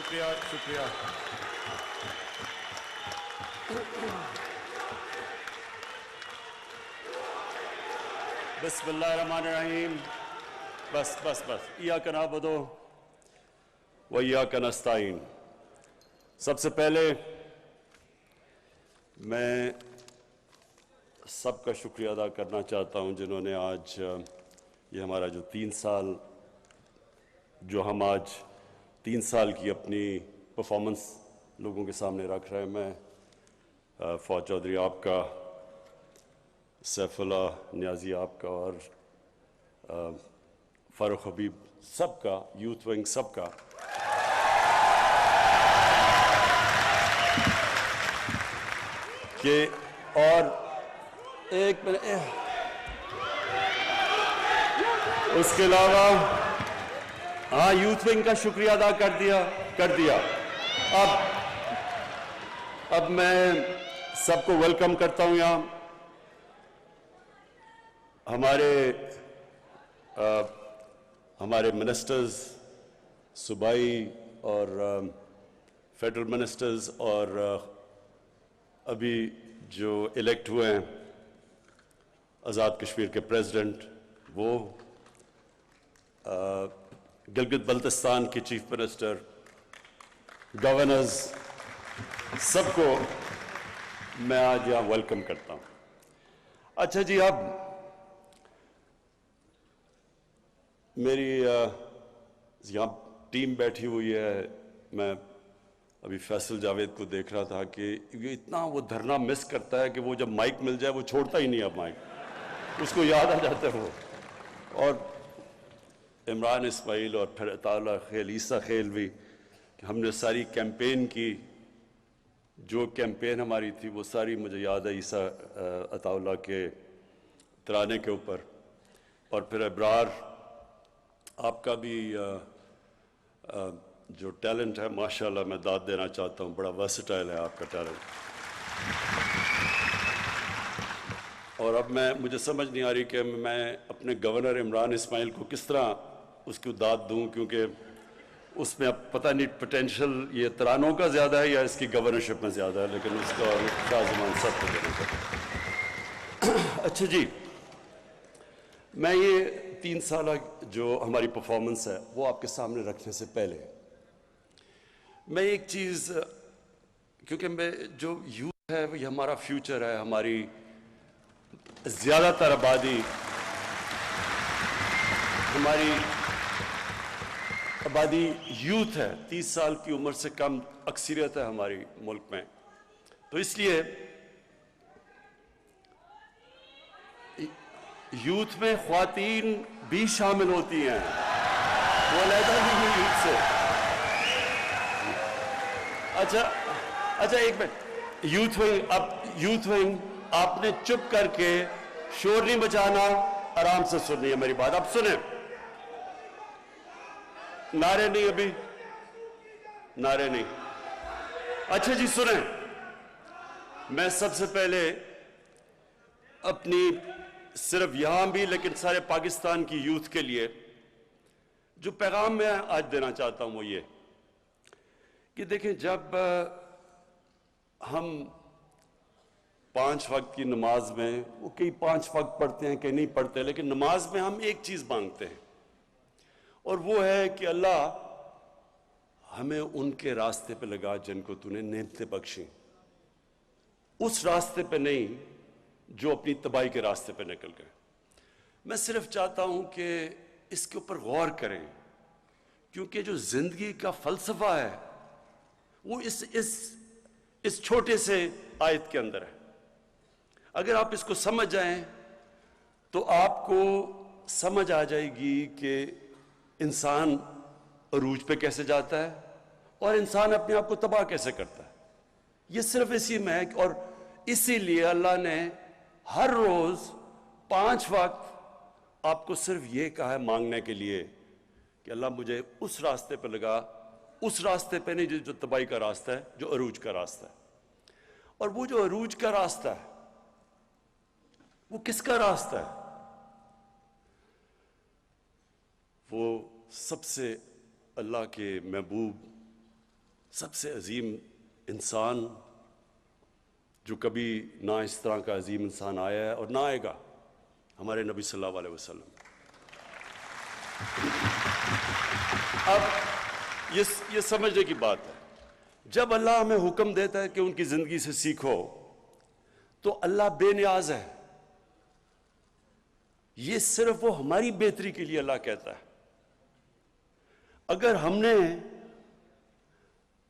شکریہ شکریہ. بسم اللہ الرحمن الرحیم. بس ایاک نعبد و ایاک نستعین. سب سے پہلے میں سب کا شکریہ ادا کرنا چاہتا ہوں جنہوں نے آج یہ ہمارا جو 3 سال جو ہم آج 3 سال کی اپنی پرفارمنس لوگوں کے سامنے رکھ رہے ہیں. میں فواد چودھری آپ کا، سیف اللہ نیازی آپ کا، اور فاروق حبیب سب کا، یوتھ ونگ سب کا، کہ اور ایک منٹ اس کے علاوہ ہاں یوتھ ونگ کا شکریہ ادا کر دیا. اب میں سب کو ویلکم کرتا ہوں یہاں. ہمارے منسٹرز، صوبائی اور فیڈرل منسٹرز، اور ابھی جو الیکٹ ہوئے ہیں آزاد کشمیر کے پریزیڈنٹ، وہ گلگت بلتستان کے چیف منسٹر، گورنرز، سب کو میں آج یہاں ویلکم کرتا ہوں. اچھا جی، اب میری یہاں ٹیم بیٹھی ہوئی ہے. میں ابھی فیصل جاوید کو دیکھ رہا تھا کہ یہ اتنا وہ دھرنا مس کرتا ہے کہ وہ جب مائک مل جائے وہ چھوڑتا ہی نہیں. اب مائک اس کو یاد آ جاتا ہے وہ. اور عمران اسماعیل، اور پھر عطا اللہ خیل، عیسیٰ خیل بھی، کہ ہم نے ساری کیمپین کی، جو کیمپین ہماری تھی وہ ساری مجھے یاد ہے عیسیٰ عطا اللہ کے ترانے کے اوپر. اور پھر ابرار، آپ کا بھی جو ٹیلنٹ ہے ماشاءاللہ میں داد دینا چاہتا ہوں، بڑا ورسٹائل ہے آپ کا ٹیلنٹ. اور اب مجھے سمجھ نہیں آ رہی کہ میں اپنے گورنر عمران اسماعیل کو کس طرح اس کو داد دوں، کیونکہ اس میں اب پتہ نہیں پوٹینشل یہ ترانوں کا زیادہ ہے یا اس کی گورنرشپ میں زیادہ ہے، لیکن اس کا شاہ زمان سب کو دینا چاہتا ہوں. اچھا جی، میں یہ 3 سالہ جو ہماری پرفارمنس ہے وہ آپ کے سامنے رکھنے سے پہلے میں ایک چیز، کیونکہ میں جو یوتھ ہے یہ ہمارا فیوچر ہے، ہماری زیادہ تر آبادی یوتھ ہے. 30 سال کی عمر سے کم اکثریت ہے ہماری ملک میں. تو اس لیے یوتھ میں خواتین بھی شامل ہوتی ہیں، وہ علیحدہ نہیں ہے یوتھ سے. اچھا ایک منٹ، یوتھ ونگ آپ نے چپ کر کے شور نہیں بچانا، آرام سے سننی ہے میری بات. اب سنیں، نعرے نہیں، ابھی نعرے نہیں. اچھا جی سنیں، میں سب سے پہلے اپنی صرف یہاں بھی لیکن سارے پاکستان کی یوتھ کے لیے جو پیغام میں آج دینا چاہتا ہوں وہ یہ کہ دیکھیں، جب ہم 5 وقت کی نماز میں، وہ کئی 5 وقت پڑھتے ہیں کئی نہیں پڑھتے، لیکن نماز میں ہم ایک چیز مانگتے ہیں، اور وہ ہے کہ اللہ ہمیں ان کے راستے پہ لگا جن کو تو نے نعمتیں بخشیں، اس راستے پہ نہیں جو اپنی تباہی کے راستے پہ نکل گئے. میں صرف چاہتا ہوں کہ اس کے اوپر غور کریں، کیونکہ جو زندگی کا فلسفہ ہے وہ اس چھوٹے سے آیت کے اندر ہے. اگر آپ اس کو سمجھ جائیں تو آپ کو سمجھ آ جائے گی کہ انسان عروج پہ کیسے جاتا ہے اور انسان اپنے آپ کو تباہ کیسے کرتا ہے. یہ صرف اسی میں ہے، اور اسی لیے اللہ نے ہر روز 5 وقت آپ کو صرف یہ کہا ہے مانگنے کے لیے کہ اللہ مجھے اس راستے پہ لگا، اس راستے پہ نہیں جو تباہی کا راستہ ہے، جو عروج کا راستہ ہے. اور وہ جو عروج کا راستہ ہے وہ کس کا راستہ ہے؟ وہ سب سے اللہ کے محبوب سب سے عظیم انسان جو کبھی نہ اس طرح کا عظیم انسان آیا ہے اور نہ آئے گا، ہمارے نبی صلی اللہ علیہ وسلم۔ اب یہ سمجھنے کی بات ہے، جب اللہ ہمیں حکم دیتا ہے کہ ان کی زندگی سے سیکھو تو اللہ بے نیاز ہے، یہ صرف وہ ہماری بہتری کے لیے اللہ کہتا ہے۔ اگر ہم نے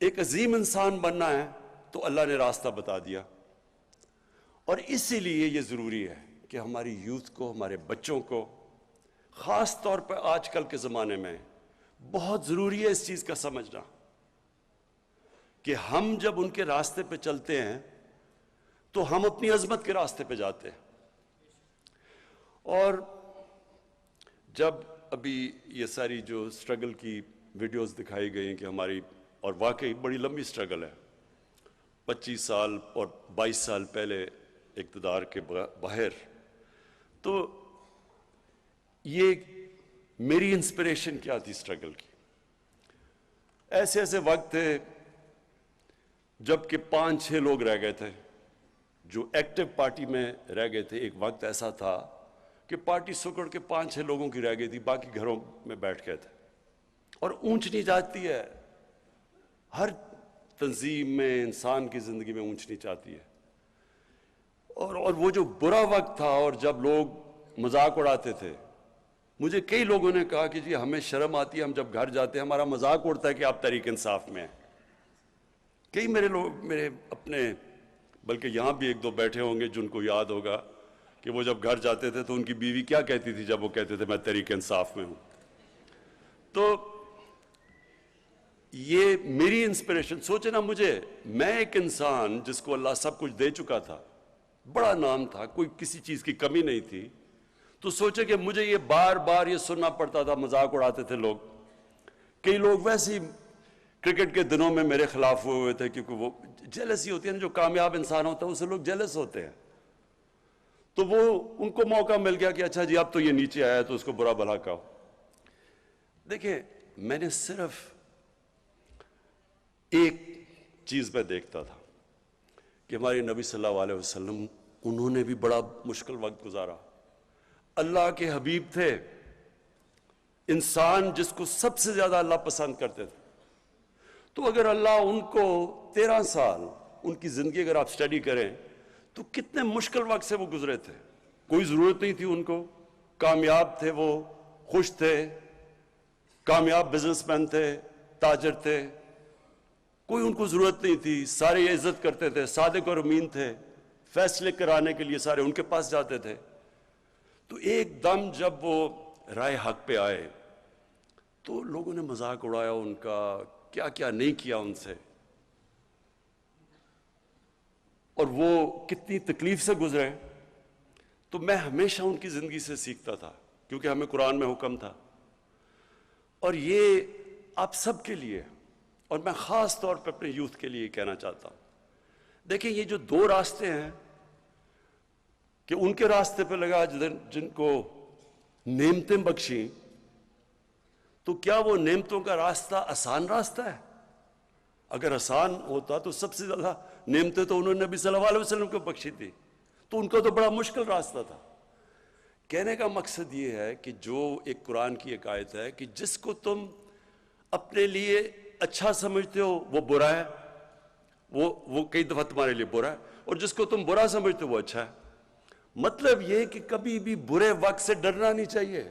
ایک عظیم انسان بننا ہے تو اللہ نے راستہ بتا دیا، اور اسی لیے یہ ضروری ہے کہ ہماری یوتھ کو، ہمارے بچوں کو، خاص طور پر آج کل کے زمانے میں بہت ضروری ہے اس چیز کا سمجھنا کہ ہم جب ان کے راستے پہ چلتے ہیں تو ہم اپنی عظمت کے راستے پہ جاتے ہیں۔ اور جب ابھی یہ ساری جو سٹرگل کی ویڈیوز دکھائی گئی ہیں کہ ہماری، اور واقعی بڑی لمبی سٹرگل ہے، 25 سال اور 22 سال پہلے اقتدار کے باہر، تو یہ میری انسپریشن کیا تھی سٹرگل کی؟ ایسے ایسے وقت تھے جب کہ 5-6 لوگ رہ گئے تھے جو ایکٹیو پارٹی میں رہ گئے تھے۔ ایک وقت ایسا تھا کہ پارٹی سکڑ کے 5-6 لوگوں کی رہ گئی تھی، باقی گھروں میں بیٹھ گئے تھے۔ اور اونچ نیچ آتی ہے، ہر تنظیم میں، انسان کی زندگی میں اونچ نیچ آتی ہے، اور وہ جو برا وقت تھا، اور جب لوگ مذاق اڑاتے تھے، مجھے کئی لوگوں نے کہا کہ جی ہمیں شرم آتی ہے، ہم جب گھر جاتے ہیں ہمارا مذاق اڑتا ہے کہ آپ تحریک انصاف میں ہیں۔ کئی میرے لوگ، میرے اپنے، بلکہ یہاں بھی 1-2 بیٹھے ہوں گے جن کو یاد ہوگا کہ وہ جب گھر جاتے تھے تو ان کی بیوی کیا کہتی تھی جب وہ کہتے تھے میں تحریک انصاف میں ہوں۔ تو یہ میری انسپریشن، سوچے نا، میں ایک انسان جس کو اللہ سب کچھ دے چکا تھا، بڑا نام تھا، کوئی کسی چیز کی کمی نہیں تھی، تو سوچے کہ مجھے یہ بار بار یہ سننا پڑتا تھا، مذاق اڑاتے تھے لوگ۔ کئی لوگ ویسے ہی کرکٹ کے دنوں میں میرے خلاف ہوئے تھے، کیونکہ وہ جیلسی ہوتی ہے نا، جو کامیاب انسان ہوتا ہے اسے لوگ جیلس ہوتے ہیں، تو وہ ان کو موقع مل گیا کہ اچھا جی اب تو یہ نیچے آیا تو اس کو برا بھلا کہو۔ دیکھیں، میں نے صرف ایک چیز میں دیکھتا تھا کہ ہمارے نبی صلی اللہ علیہ وسلم، انہوں نے بھی بڑا مشکل وقت گزارا، اللہ کے حبیب تھے، انسان جس کو سب سے زیادہ اللہ پسند کرتے تھے، تو اگر اللہ ان کو 13 سال ان کی زندگی اگر آپ سٹڈی کریں تو کتنے مشکل وقت سے وہ گزرے تھے۔ کوئی ضرورت نہیں تھی ان کو، کامیاب تھے، وہ خوش تھے، کامیاب بزنس مین تھے، تاجر تھے، کوئی ان کو ضرورت نہیں تھی، سارے عزت کرتے تھے، صادق اور امین تھے، فیصلے کرانے کے لیے سارے ان کے پاس جاتے تھے۔ تو ایک دم جب وہ رائے حق پہ آئے تو لوگوں نے مذاق اڑایا ان کا، کیا کیا نہیں کیا ان سے، اور وہ کتنی تکلیف سے گزرے۔ تو میں ہمیشہ ان کی زندگی سے سیکھتا تھا، کیونکہ ہمیں قرآن میں حکم تھا، اور یہ آپ سب کے لیے، اور میں خاص طور پہ اپنے یوتھ کے لیے کہنا چاہتا ہوں۔ دیکھیں، یہ جو 2 راستے ہیں کہ ان کے راستے پہ لگا جن کو نعمتیں بخشیں، تو کیا وہ نعمتوں کا راستہ آسان راستہ ہے؟ اگر آسان ہوتا تو سب سے زیادہ نعمتیں تو انہوں نے نبی صلی اللہ علیہ وسلم کو بخشی تھی، تو ان کا تو بڑا مشکل راستہ تھا۔ کہنے کا مقصد یہ ہے کہ جو ایک قرآن کی ایک آیت ہے کہ جس کو تم اپنے لیے اچھا سمجھتے ہو وہ برا ہے، وہ کئی دفعہ تمہارے لیے برا ہے، اور جس کو تم برا سمجھتے ہو وہ اچھا ہے۔ مطلب یہ کہ کبھی بھی برے وقت سے ڈرنا نہیں چاہیے۔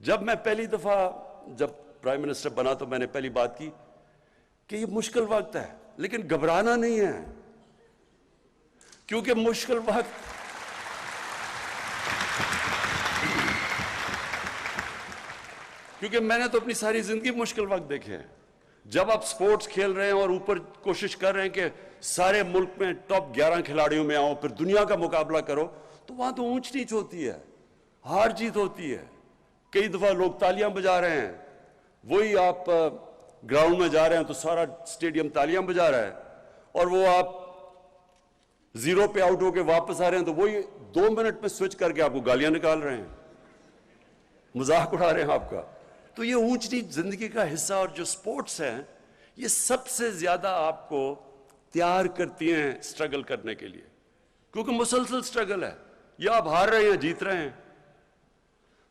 جب میں پہلی دفعہ جب پرائم منسٹر بنا تو میں نے پہلی بات کی کہ یہ مشکل وقت ہے، لیکن گھبرانا نہیں ہے، کیونکہ مشکل وقت کیونکہ میں نے تو اپنی ساری زندگی مشکل وقت دیکھے ہیں۔ جب آپ سپورٹس کھیل رہے ہیں اور اوپر کوشش کر رہے ہیں کہ سارے ملک میں ٹاپ 11 کھلاڑیوں میں آؤ، پھر دنیا کا مقابلہ کرو، تو وہاں تو اونچ نیچ ہوتی ہے، ہار جیت ہوتی ہے۔ کئی دفعہ لوگ تالیاں بجا رہے ہیں، وہی آپ گراؤنڈ میں جا رہے ہیں تو سارا اسٹیڈیم تالیاں بجا رہا ہے، اور وہ آپ 0 پہ آؤٹ ہو کے واپس آ رہے ہیں تو وہی 2 منٹ میں سوئچ کر کے آپ کو گالیاں نکال رہے ہیں، مذاق اڑا رہے ہیں آپ کا۔ تو یہ اونچ نیچ زندگی کا حصہ، اور جو سپورٹس ہیں یہ سب سے زیادہ آپ کو تیار کرتی ہیں سٹرگل کرنے کے لیے، کیونکہ مسلسل سٹرگل ہے، یا آپ ہار رہے ہیں جیت رہے ہیں۔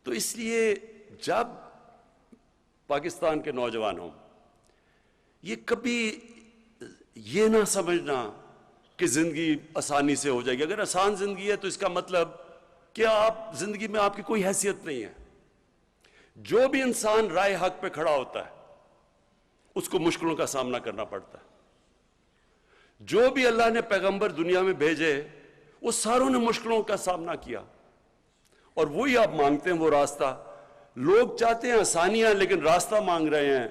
تو اس لیے جب پاکستان کے نوجوانوں یہ کبھی یہ نہ سمجھنا کہ زندگی آسانی سے ہو جائے گی۔ اگر آسان زندگی ہے تو اس کا مطلب کہ آپ زندگی میں آپ کی کوئی حیثیت نہیں ہے۔ جو بھی انسان رائے حق پہ کھڑا ہوتا ہے اس کو مشکلوں کا سامنا کرنا پڑتا ہے۔ جو بھی اللہ نے پیغمبر دنیا میں بھیجے وہ ساروں نے مشکلوں کا سامنا کیا، اور وہی آپ مانگتے ہیں وہ راستہ۔ لوگ چاہتے ہیں آسانیاں، لیکن راستہ مانگ رہے ہیں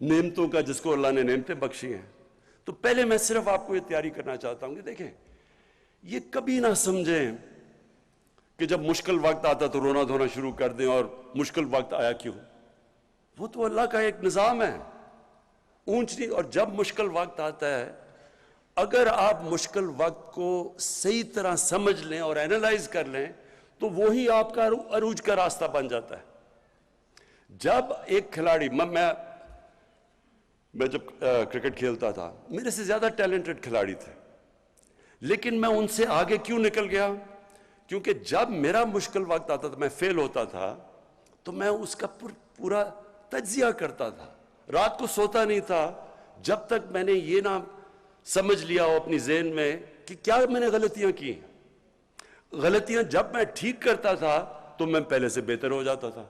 نعمتوں کا، جس کو اللہ نے نعمتیں بخشی ہیں۔ تو پہلے میں صرف آپ کو یہ تیاری کرنا چاہتا ہوں کہ دیکھیں، یہ کبھی نہ سمجھیں کہ جب مشکل وقت آتا تو رونا دھونا شروع کر دیں اور مشکل وقت آیا کیوں۔ وہ تو اللہ کا ایک نظام ہے، اونچ نہیں۔ اور جب مشکل وقت آتا ہے، اگر آپ مشکل وقت کو صحیح طرح سمجھ لیں اور اینالائز کر لیں تو وہی آپ کا عروج کا راستہ بن جاتا ہے۔ جب ایک کھلاڑی، میں جب کرکٹ کھیلتا تھا، میرے سے زیادہ ٹیلنٹڈ کھلاڑی تھے، لیکن میں ان سے آگے کیوں نکل گیا؟ کیونکہ جب میرا مشکل وقت آتا تھا، میں فیل ہوتا تھا، تو میں اس کا پورا تجزیہ کرتا تھا، رات کو سوتا نہیں تھا جب تک میں نے یہ نہ سمجھ لیا ہو اپنی ذہن میں کہ کیا میں نے غلطیاں کی۔ غلطیاں جب میں ٹھیک کرتا تھا تو میں پہلے سے بہتر ہو جاتا تھا۔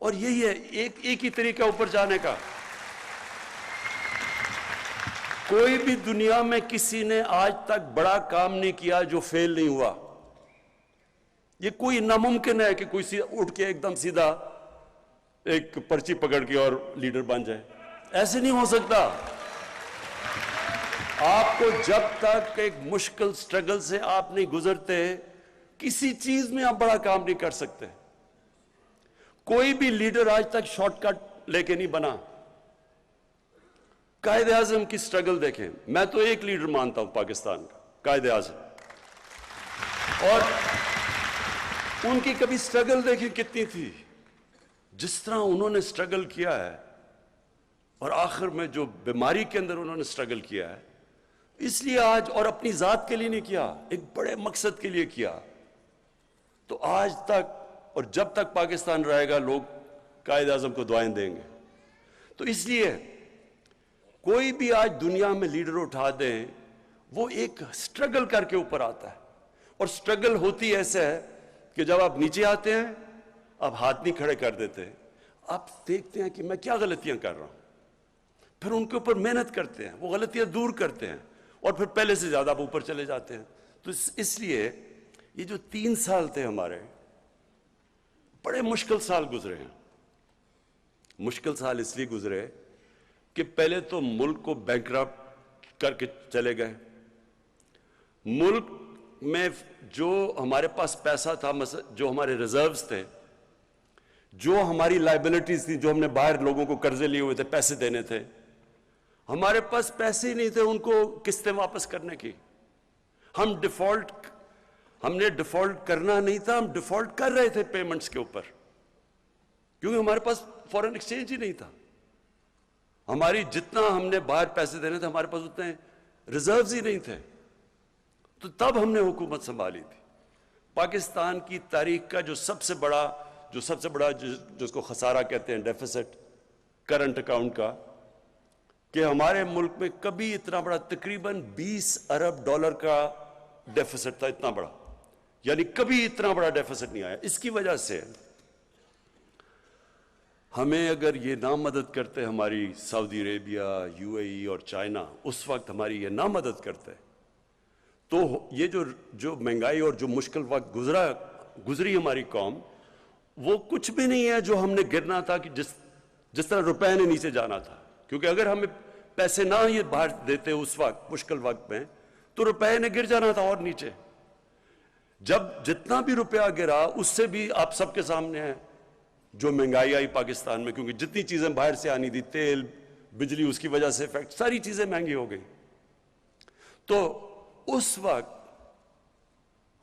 اور یہی ہے ایک ہی طریقہ اوپر جانے کا۔ کوئی بھی دنیا میں کسی نے آج تک بڑا کام نہیں کیا جو فیل نہیں ہوا۔ یہ کوئی ناممکن ہے کہ کوئی اٹھ کے ایک دم سیدھا ایک پرچی پکڑ کے اور لیڈر بن جائے، ایسے نہیں ہو سکتا۔ آپ کو جب تک ایک مشکل سٹرگل سے آپ نہیں گزرتے، کسی چیز میں آپ بڑا کام نہیں کر سکتے۔ کوئی بھی لیڈر آج تک شارٹ کٹ لے کے نہیں بنا۔ قائد اعظم کی سٹرگل دیکھیں، میں تو ایک لیڈر مانتا ہوں پاکستان کا، قائد اعظم، اور ان کی کبھی سٹرگل دیکھیں کتنی تھی، جس طرح انہوں نے سٹرگل کیا ہے، اور آخر میں جو بیماری کے اندر انہوں نے سٹرگل کیا ہے، اس لیے آج، اور اپنی ذات کے لیے نہیں کیا، ایک بڑے مقصد کے لیے کیا۔ تو آج تک اور جب تک پاکستان رہے گا، لوگ قائد اعظم کو دعائیں دیں گے۔ تو اس لیے کوئی بھی آج دنیا میں لیڈر اٹھا دیں، وہ ایک سٹرگل کر کے اوپر آتا ہے، اور سٹرگل ہوتی ایسے ہے کہ جب آپ نیچے آتے ہیں آپ ہاتھ نہیں کھڑے کر دیتے، آپ دیکھتے ہیں کہ میں کیا غلطیاں کر رہا ہوں، پھر ان کے اوپر محنت کرتے ہیں، وہ غلطیاں دور کرتے ہیں، اور پھر پہلے سے زیادہ آپ اوپر چلے جاتے ہیں۔ تو اس لیے یہ جو 3 سال تھے ہمارے، بڑے مشکل سال گزرے ہیں۔ مشکل سال اس لیے گزرے کہ پہلے تو ملک کو بینکرپٹ کر کے چلے گئے۔ ملک میں جو ہمارے پاس پیسہ تھا، جو ہمارے ریزروز تھے، جو ہماری لائبلٹیز تھی، جو ہم نے باہر لوگوں کو قرضے لیے ہوئے تھے، پیسے دینے تھے، ہمارے پاس پیسے ہی نہیں تھے ان کو قسطیں واپس کرنے کی۔ ہم نے ڈیفالٹ کرنا نہیں تھا، ہم ڈیفالٹ کر رہے تھے پیمنٹس کے اوپر، کیونکہ ہمارے پاس فورن ایکسچینج ہی نہیں تھا۔ ہماری جتنا ہم نے باہر پیسے دینے تھے، ہمارے پاس اتنے ریزروز ہی نہیں تھے۔ تو تب ہم نے حکومت سنبھالی تھی۔ پاکستان کی تاریخ کا جو سب سے بڑا جس کو خسارہ کہتے ہیں، ڈیفیسٹ کرنٹ اکاؤنٹ کا، کہ ہمارے ملک میں کبھی اتنا بڑا، تقریباً 20 ارب ڈالر کا ڈیفیسٹ تھا، اتنا بڑا، یعنی کبھی اتنا بڑا ڈیفیسٹ نہیں آیا۔ اس کی وجہ سے ہمیں اگر یہ نہ مدد کرتے ہماری سعودی عربیہ، یو اے ای اور چائنا، اس وقت ہماری یہ نہ مدد کرتے، تو یہ جو مہنگائی اور جو مشکل وقت گزری ہماری قوم، وہ کچھ بھی نہیں ہے جو ہم نے گرنا تھا، کہ جس طرح روپے نے نیچے جانا تھا۔ کیونکہ اگر ہمیں پیسے نہ یہ باہر دیتے اس وقت مشکل وقت میں، تو روپے نے گر جانا تھا اور نیچے۔ جب جتنا بھی روپیہ گرا، اس سے بھی آپ سب کے سامنے ہے جو مہنگائی آئی پاکستان میں، کیونکہ جتنی چیزیں باہر سے آنی تھی، تیل، بجلی، اس کی وجہ سے افیکٹ، ساری چیزیں مہنگی ہو گئی۔ تو اس وقت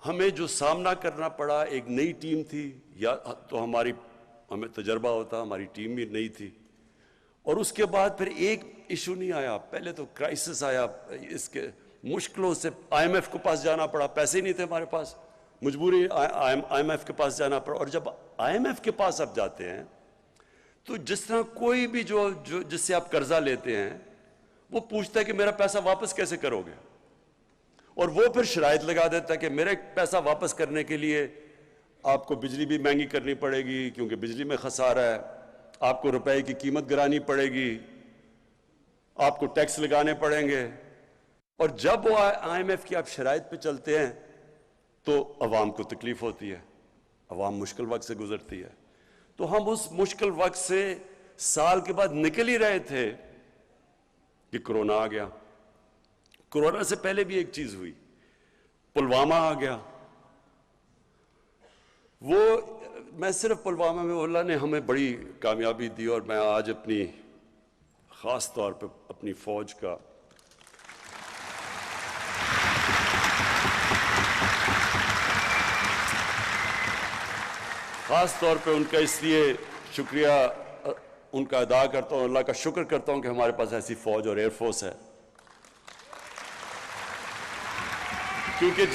ہمیں جو سامنا کرنا پڑا، ایک نئی ٹیم تھی، یا تو ہمیں تجربہ ہوتا، ہماری ٹیم بھی نئی تھی، اور اس کے بعد پھر ایک ایشو نہیں آیا، پہلے تو کرائسس آیا، اس کے مشکلوں سے آئی ایم ایف کے پاس جانا پڑا، پیسے ہی نہیں تھے ہمارے پاس، مجبوری آئی ایم ایف کے پاس جانا پڑا. اور جب آئی ایم ایف کے پاس آپ جاتے ہیں تو جس طرح کوئی بھی جو جس سے آپ قرضہ لیتے ہیں وہ پوچھتا ہے کہ میرا پیسہ واپس کیسے کرو گے، اور وہ پھر شرائط لگا دیتا ہے کہ میرے پیسہ واپس کرنے کے لیے آپ کو بجلی بھی مہنگی کرنی پڑے گی کیونکہ بجلی میں خسارہ ہے، آپ کو روپے کی قیمت گرانی پڑے گی، آپ کو ٹیکس لگانے پڑیں گے. اور جب وہ آئی ایم ایف کی آپ شرائط پہ چلتے ہیں تو عوام کو تکلیف ہوتی ہے، عوام مشکل وقت سے گزرتی ہے. تو ہم اس مشکل وقت سے سال کے بعد نکل ہی رہے تھے کہ کرونا آ گیا. کرونا سے پہلے بھی ایک چیز ہوئی، پلوامہ آ گیا. وہ میں صرف پلوامہ میں اللہ نے ہمیں بڑی کامیابی دی، اور میں آج اپنی خاص طور پہ اپنی فوج کا خاص طور پہ ان کا اس لیے شکریہ ان کا ادا کرتا ہوں، اللہ کا شکر کرتا ہوں کہ ہمارے پاس ایسی فوج اور ایئر فورس ہے. کیونکہ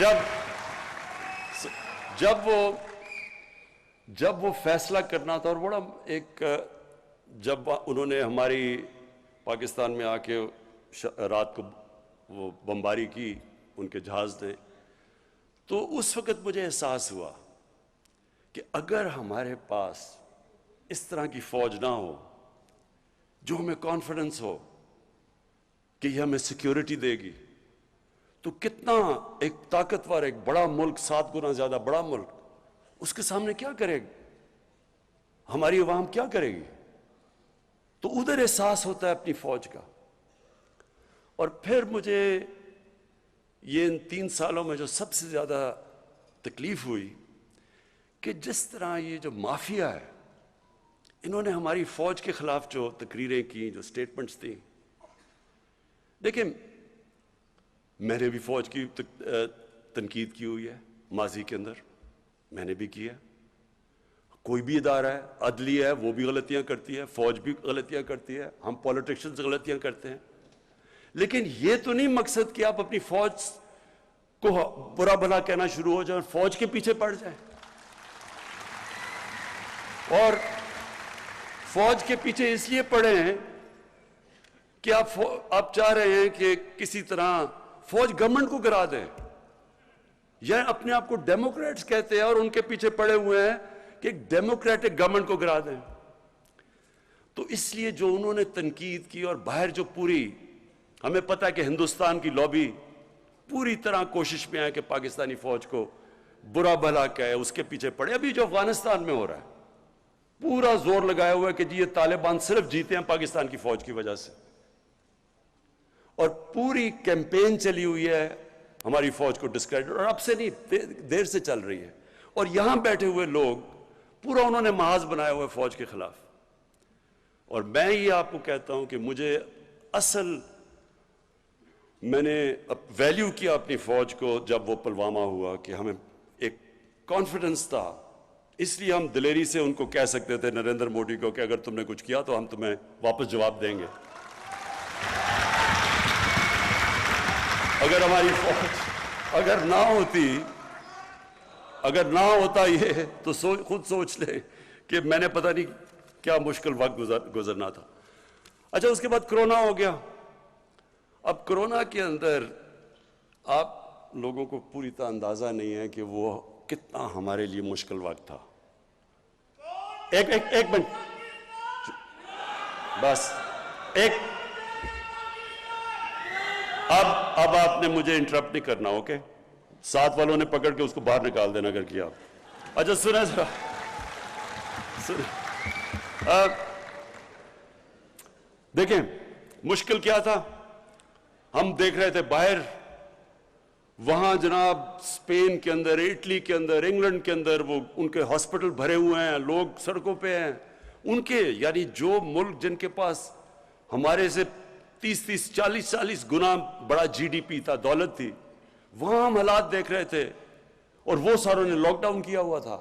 جب وہ فیصلہ کرنا تھا، اور بڑا ایک جب انہوں نے ہماری پاکستان میں آ کے رات کو وہ بمباری کی ان کے جہاز نے، تو اس وقت مجھے احساس ہوا کہ اگر ہمارے پاس اس طرح کی فوج نہ ہو جو ہمیں کانفیڈنس ہو کہ یہ ہمیں سیکیورٹی دے گی، تو کتنا ایک طاقتور ایک بڑا ملک، 7 گنا زیادہ بڑا ملک، اس کے سامنے کیا کرے گا، ہماری عوام کیا کرے گی. تو ادھر احساس ہوتا ہے اپنی فوج کا. اور پھر مجھے یہ ان 3 سالوں میں جو سب سے زیادہ تکلیف ہوئی کہ جس طرح یہ جو مافیا ہے، انہوں نے ہماری فوج کے خلاف جو تقریریں کی، جو سٹیٹمنٹس تھیں. دیکھیں، میں نے بھی فوج کی تنقید کی ہوئی ہے ماضی کے اندر، میں نے بھی کی ہے. کوئی بھی ادارہ ہے، عدلیہ ہے، وہ بھی غلطیاں کرتی ہے، فوج بھی غلطیاں کرتی ہے، ہم پولیٹیشنز غلطیاں کرتے ہیں. لیکن یہ تو نہیں مقصد کہ آپ اپنی فوج کو برا بھلا کہنا شروع ہو جائیں اور فوج کے پیچھے پڑ جائیں. اور فوج کے پیچھے اس لیے پڑے ہیں کہ آپ چاہ رہے ہیں کہ کسی طرح فوج گورنمنٹ کو گرا دے، یا اپنے آپ کو ڈیموکریٹس کہتے ہیں اور ان کے پیچھے پڑے ہوئے ہیں کہ ایک ڈیموکریٹک گورنمنٹ کو گرا دیں. تو اس لیے جو انہوں نے تنقید کی، اور باہر جو پوری ہمیں پتہ ہے کہ ہندوستان کی لابی پوری طرح کوشش میں ہے کہ پاکستانی فوج کو برا بھلا کہے، اس کے پیچھے پڑے. ابھی جو افغانستان میں ہو رہا ہے، پورا زور لگایا ہوا ہے کہ جی یہ طالبان صرف جیتے ہیں پاکستان کی فوج کی وجہ سے، اور پوری کیمپین چلی ہوئی ہے ہماری فوج کو ڈسکریڈٹ، اور اب سے نہیں، دیر سے چل رہی ہے. اور یہاں بیٹھے ہوئے لوگ پورا انہوں نے محاذ بنایا ہوا ہے فوج کے خلاف. اور میں یہ آپ کو کہتا ہوں کہ مجھے میں نے ویلیو کیا اپنی فوج کو جب وہ پلوامہ ہوا، کہ ہمیں ایک کانفیڈنس تھا. اس لیے ہم دلیری سے ان کو کہہ سکتے تھے، نریندر مودی کو، کہ اگر تم نے کچھ کیا تو ہم تمہیں واپس جواب دیں گے. اگر ہماری فوج اگر نہ ہوتا یہ، تو خود سوچ لے کہ میں نے پتہ نہیں کیا مشکل وقت گزرنا تھا. اچھا، اس کے بعد کرونا ہو گیا. اب کرونا کے اندر آپ لوگوں کو پوری طرح اندازہ نہیں ہے کہ وہ کتنا ہمارے لیے مشکل وقت تھا. ایک منٹ بس، اب آپ نے مجھے انٹرپٹ نہیں کرنا، اوکے؟ ساتھ والوں نے پکڑ کے اس کو باہر نکال دینا اگر کیا. اچھا سنیں ذرا، دیکھیں مشکل کیا تھا. ہم دیکھ رہے تھے باہر، وہاں جناب اسپین کے اندر، اٹلی کے اندر، انگلینڈ کے اندر وہ ان کے ہاسپٹل بھرے ہوئے ہیں، لوگ سڑکوں پہ ہیں. ان کے یعنی جو ملک جن کے پاس ہمارے سے 30 40 گنا بڑا جی ڈی پی تھا، دولت تھی، وہاں ہم حالات دیکھ رہے تھے، اور وہ ساروں نے لاک ڈاؤن کیا ہوا تھا.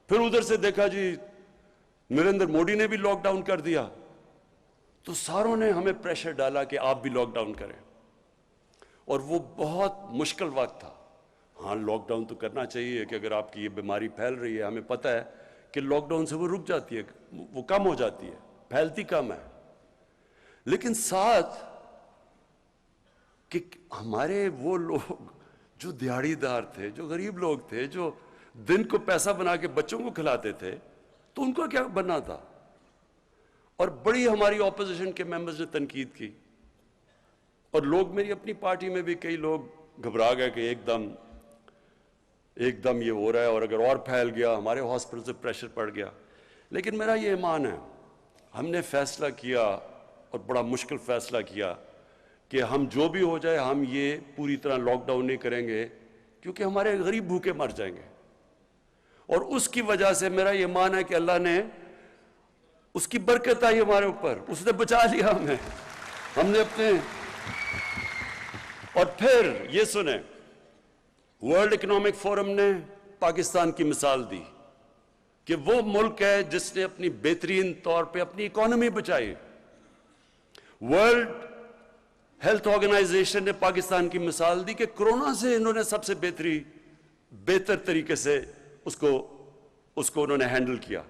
پھر ادھر سے دیکھا جی نریندر مودی نے بھی لاک ڈاؤن کر دیا. تو ساروں نے ہمیں پریشر ڈالا کہ آپ بھی لاک ڈاؤن کریں، اور وہ بہت مشکل وقت تھا۔ ہاں لاک ڈاؤن تو کرنا چاہیے کہ اگر آپ کی یہ بیماری پھیل رہی ہے، ہمیں پتہ ہے کہ لاک ڈاؤن سے وہ رک جاتی ہے، وہ کم ہو جاتی ہے، پھیلتی کم ہے، لیکن ساتھ کہ ہمارے وہ لوگ جو دیہڑی دار تھے، جو غریب لوگ تھے، جو دن کو پیسہ بنا کے بچوں کو کھلاتے تھے، تو ان کو کیا بننا تھا؟ اور بڑی ہماری اپوزیشن کے ممبرز نے تنقید کی، اور لوگ میری اپنی پارٹی میں بھی کئی لوگ گھبرا گئے کہ ایک دم یہ ہو رہا ہے، اور اگر اور پھیل گیا ہمارے ہاسپٹل سے پریشر پڑ گیا۔ لیکن میرا یہ ایمان ہے، ہم نے فیصلہ کیا اور بڑا مشکل فیصلہ کیا کہ ہم جو بھی ہو جائے ہم یہ پوری طرح لاک ڈاؤن نہیں کریں گے، کیونکہ ہمارے غریب بھوکے مر جائیں گے۔ اور اس کی وجہ سے میرا یہ ایمان ہے کہ اللہ نے، اس کی برکت آئی ہمارے اوپر، اس نے بچا لیا ہمیں، ہم نے اپنے۔ اور پھر یہ سنیں، ورلڈ اکنامک فورم نے پاکستان کی مثال دی کہ وہ ملک ہے جس نے اپنی بہترین طور پہ اپنی اکانومی بچائی۔ ورلڈ ہیلتھ آرگنائزیشن نے پاکستان کی مثال دی کہ کرونا سے انہوں نے سب سے بہتر طریقے سے اس کو انہوں نے ہینڈل کیا۔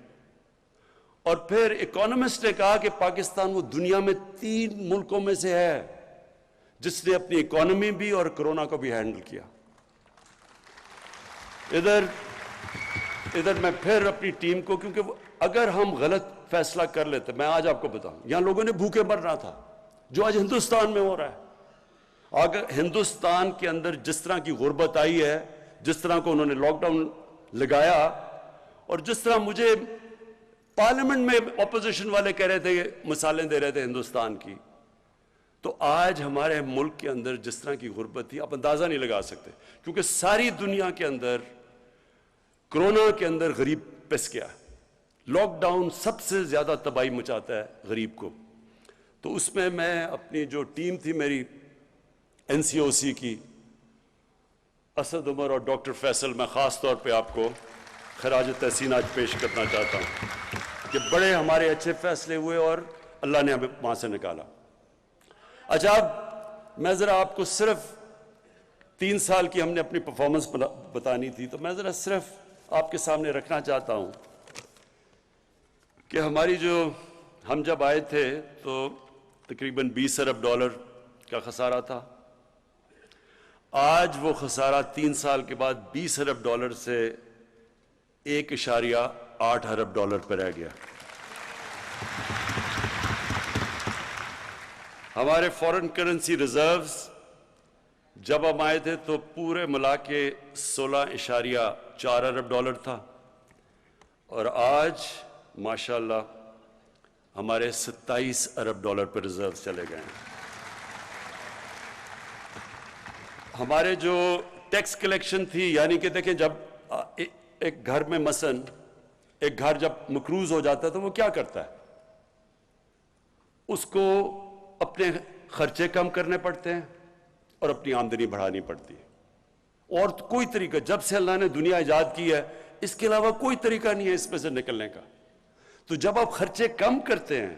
اور پھر اکانومسٹ نے کہا کہ پاکستان وہ دنیا میں 3 ملکوں میں سے ہے جس نے اپنی اکانومی بھی اور کرونا کو بھی ہینڈل کیا۔ ادھر میں پھر اپنی ٹیم کو، کیونکہ اگر ہم غلط فیصلہ کر لیتے، میں آج آپ کو بتاؤں، یہاں لوگوں نے بھوکے مرنا تھا، جو آج ہندوستان میں ہو رہا ہے۔ اگر ہندوستان کے اندر جس طرح کی غربت آئی ہے، جس طرح کو انہوں نے لاک ڈاؤن لگایا، اور جس طرح مجھے پارلیمنٹ میں اپوزیشن والے کہہ رہے تھے، مثالیں دے رہے تھے ہندوستان کی، تو آج ہمارے ملک کے اندر جس طرح کی غربت تھی آپ اندازہ نہیں لگا سکتے، کیونکہ ساری دنیا کے اندر کرونا کے اندر غریب پس گیا۔ لاک ڈاؤن سب سے زیادہ تباہی مچاتا ہے غریب کو۔ تو اس میں اپنی جو ٹیم تھی میری NCOC کی، اسد عمر اور ڈاکٹر فیصل، میں خاص طور پہ آپ کو خراج تحسین آج پیش کرنا چاہتا ہوں کہ بڑے ہمارے اچھے فیصلے ہوئے اور اللہ نے ہمیں وہاں سے نکالا۔ اچھا، اب میں ذرا آپ کو صرف 3 سال کی ہم نے اپنی پرفارمنس بتانی تھی، تو میں ذرا صرف آپ کے سامنے رکھنا چاہتا ہوں کہ ہم جب آئے تھے تو تقریباً $20 ارب کا خسارہ تھا۔ آج وہ خسارہ 3 سال کے بعد $20 ارب سے $1.8 ارب پہ رہ گیا۔ ہمارے فورن کرنسی ریزروز جب ہم آئے تھے تو پورے ملا کے $16.4 ارب تھا، اور آج ماشاءاللہ ہمارے $27 ارب پہ ریزرو چلے گئے ہیں۔ ہمارے جو ٹیکس کلیکشن تھی، یعنی کہ دیکھیں، جب ایک گھر میں مثلاً ایک گھر جب مقروض ہو جاتا ہے تو وہ کیا کرتا ہے؟ اس کو اپنے خرچے کم کرنے پڑتے ہیں اور اپنی آمدنی بڑھانی پڑتی ہے، اور کوئی طریقہ، جب سے اللہ نے دنیا ایجاد کی ہے اس کے علاوہ کوئی طریقہ نہیں ہے اس میں سے نکلنے کا۔ تو جب آپ خرچے کم کرتے ہیں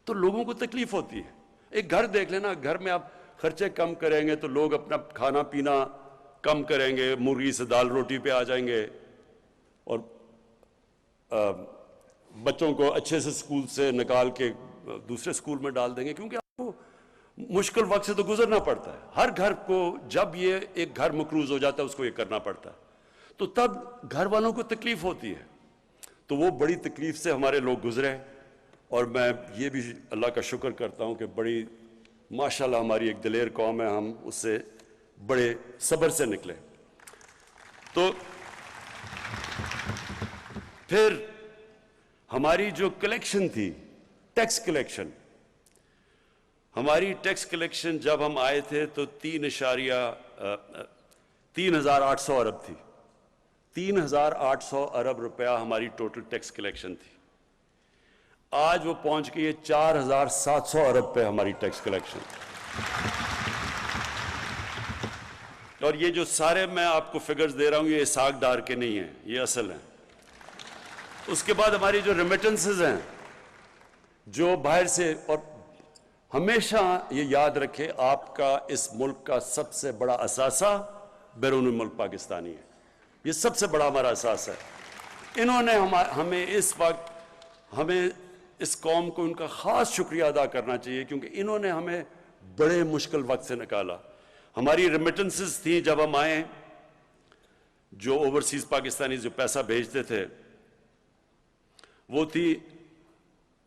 تو لوگوں کو تکلیف ہوتی ہے۔ ایک گھر دیکھ لینا، گھر میں آپ خرچے کم کریں گے تو لوگ اپنا کھانا پینا کم کریں گے، مرغی سے دال روٹی پہ آ جائیں گے، اور بچوں کو اچھے سے اسکول سے نکال کے دوسرے اسکول میں ڈال دیں گے، کیونکہ آپ کو مشکل وقت سے تو گزرنا پڑتا ہے۔ ہر گھر کو جب یہ ایک گھر مقروض ہو جاتا ہے اس کو یہ کرنا پڑتا ہے، تو تب گھر والوں کو تکلیف ہوتی ہے۔ تو وہ بڑی تکلیف سے ہمارے لوگ گزرے، اور میں یہ بھی اللہ کا شکر کرتا ہوں کہ بڑی ماشاءاللہ ہماری ایک دلیر قوم ہے، ہم اس سے بڑے صبر سے نکلے۔ تو پھر ہماری جو کلیکشن تھی، ٹیکس کلیکشن، ہماری ٹیکس کلیکشن جب ہم آئے تھے تو 3,800 ارب تھی۔ 3,800 ارب روپیہ ہماری ٹوٹل ٹیکس کلیکشن تھی۔ آج وہ پہنچ گئی ہے 4,700 ارب پہ ہماری ٹیکس کلیکشن۔ اور یہ جو سارے میں آپ کو فگرز دے رہا ہوں یہ اسحاق ڈار کے نہیں ہیں، یہ اصل ہیں۔ اس کے بعد ہماری جو ریمیٹنسز ہیں جو باہر سے، اور ہمیشہ یہ یاد رکھے آپ کا اس ملک کا سب سے بڑا اثاثہ بیرون ملک پاکستانی ہے. یہ سب سے بڑا ہمارا اثاثہ ہے. انہوں نے ہمیں اس وقت ہمیں اس قوم کو ان کا خاص شکریہ ادا کرنا چاہیے کیونکہ انہوں نے ہمیں بڑے مشکل وقت سے نکالا. ہماری ریمیٹنسز تھیں جب ہم آئے, جو اوورسیز پاکستانی جو پیسہ بھیجتے تھے وہ تھی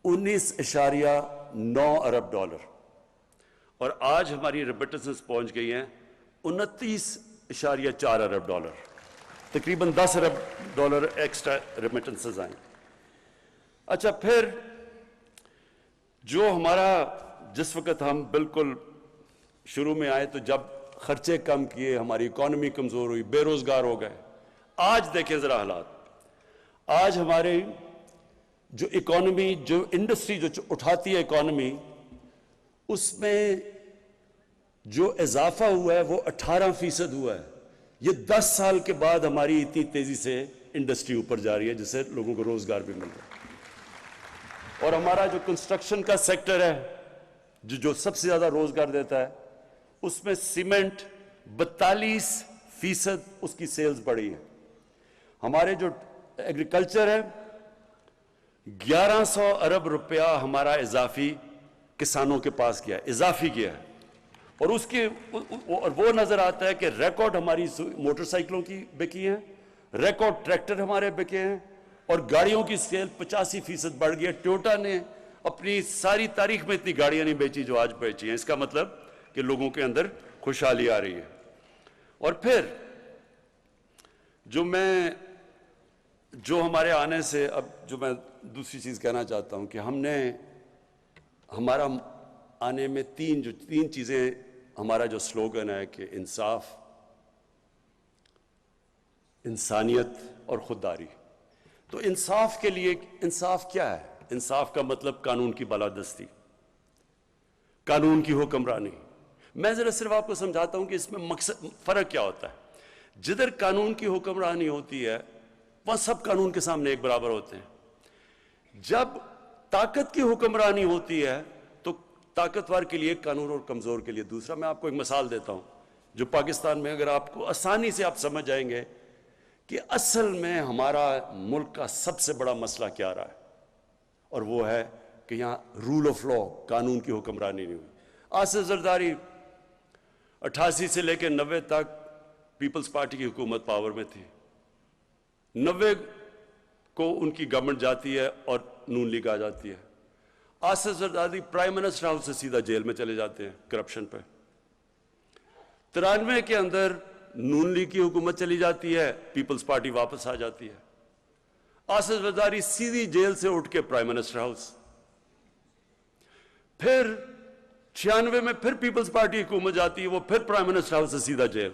19.9 ارب ڈالر, اور آج ہماری ریمیٹنسز پہنچ گئی ہیں 29.4 ارب ڈالر. تقریباً 10 ارب ڈالر ایکسٹرا ریمیٹنسز آئیں. اچھا, پھر جو ہمارا جس وقت ہم بالکل شروع میں آئے تو جب خرچے کم کیے, ہماری اکانومی کمزور ہوئی, بے روزگار ہو گئے. آج دیکھیں ذرا حالات. آج ہمارے جو اکانومی, جو انڈسٹری جو اٹھاتی ہے اکانومی, اس میں جو اضافہ ہوا ہے وہ 18% ہوا ہے. یہ 10 سال کے بعد ہماری اتنی تیزی سے انڈسٹری اوپر جا رہی ہے جس سے لوگوں کو روزگار بھی مل رہا ہے. اور ہمارا جو کنسٹرکشن کا سیکٹر ہے جو سب سے زیادہ روزگار دیتا ہے, اس میں سیمنٹ 42% اس کی سیلز بڑھی ہے. ہمارے جو ایگریکلچر ہے 1100 ارب روپیہ ہمارا اضافی کسانوں کے پاس گیا ہے, اضافی گیا ہے. اور اس کے اور وہ نظر آتا ہے کہ ریکارڈ ہماری موٹر سائیکلوں کی بکی ہیں, ریکارڈ ٹریکٹر ہمارے بکے ہیں, اور گاڑیوں کی سیل 85% بڑھ گئی ہے. ٹویوٹا نے اپنی ساری تاریخ میں اتنی گاڑیاں نہیں بیچی جو آج بیچی ہیں. اس کا مطلب کہ لوگوں کے اندر خوشحالی آ رہی ہے. اور پھر جو ہمارے آنے سے اب جو میں دوسری چیز کہنا چاہتا ہوں کہ ہم نے ہمارا آنے میں تین چیزیں, ہمارا جو سلوگن ہے کہ انصاف, انسانیت اور خودداری. تو انصاف کے لیے, انصاف کیا ہے؟ انصاف کا مطلب قانون کی بالادستی, قانون کی حکمرانی. میں ذرا صرف آپ کو سمجھاتا ہوں کہ اس میں فرق کیا ہوتا ہے. جدھر قانون کی حکمرانی ہوتی ہے وہاں سب قانون کے سامنے ایک برابر ہوتے ہیں. جب طاقت کی حکمرانی ہوتی ہے تو طاقتور کے لیے قانون اور کمزور کے لیے دوسرا. میں آپ کو ایک مثال دیتا ہوں جو پاکستان میں اگر آپ کو آسانی سے آپ سمجھ جائیں گے کہ اصل میں ہمارا ملک کا سب سے بڑا مسئلہ کیا رہا ہے, اور وہ ہے کہ یہاں رول آف لا, قانون کی حکمرانی نہیں ہوئی. آصف زرداری 88 سے لے کے 90 تک پیپلز پارٹی کی حکومت پاور میں تھی. 90 کو ان کی گورنمنٹ جاتی ہے اور نون لیگ آ جاتی ہے. Asif Zardari prime minister house سے سیدھا جیل میں چلے جاتے ہیں کرپشن پہ. 93 کے اندر نون لیگ کی حکومت چلی جاتی ہے, پیپلز پارٹی واپس آ جاتی ہے. آصف زرداری سیدھی جیل سے اٹھ کے پرائم منسٹر ہاؤس. پھر 96 میں پھر پیپلز پارٹی حکومت جاتی ہے, وہ پھر پرائم منسٹر ہاؤس سے سیدھا جیل.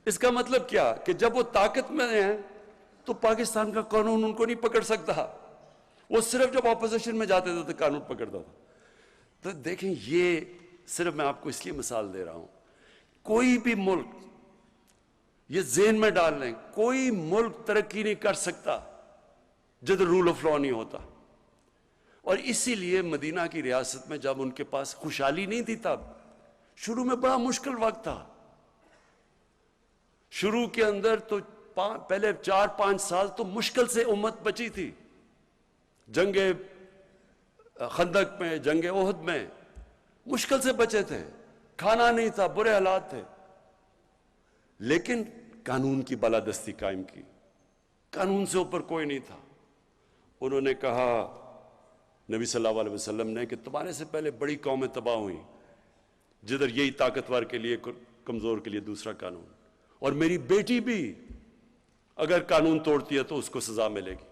اس کا مطلب کیا کہ جب وہ طاقت میں ہیں تو پاکستان کا قانون ان کو نہیں پکڑ سکتا. وہ صرف جب اپوزیشن میں جاتے تھے تو قانون پکڑتا تھا. تو دیکھیں, یہ صرف میں آپ کو اس لیے مثال دے رہا ہوں, کوئی بھی ملک, یہ ذہن میں ڈال لیں, کوئی ملک ترقی نہیں کر سکتا جدھر رول آف لا نہیں ہوتا. اور اسی لیے مدینہ کی ریاست میں جب ان کے پاس خوشحالی نہیں تھی, تب شروع میں بڑا مشکل وقت تھا. شروع کے اندر تو پہلے 4-5 سال تو مشکل سے امت بچی تھی. جنگ خندق میں, جنگ احد میں مشکل سے بچے تھے, کھانا نہیں تھا, برے حالات تھے. لیکن قانون کی بالادستی قائم کی, قانون سے اوپر کوئی نہیں تھا. انہوں نے کہا, نبی صلی اللہ علیہ وسلم نے, کہ تمہارے سے پہلے بڑی قومیں تباہ ہوئیں جدھر یہی طاقتور کے لیے کمزور کے لیے دوسرا قانون. اور میری بیٹی بھی اگر قانون توڑتی ہے تو اس کو سزا ملے گی.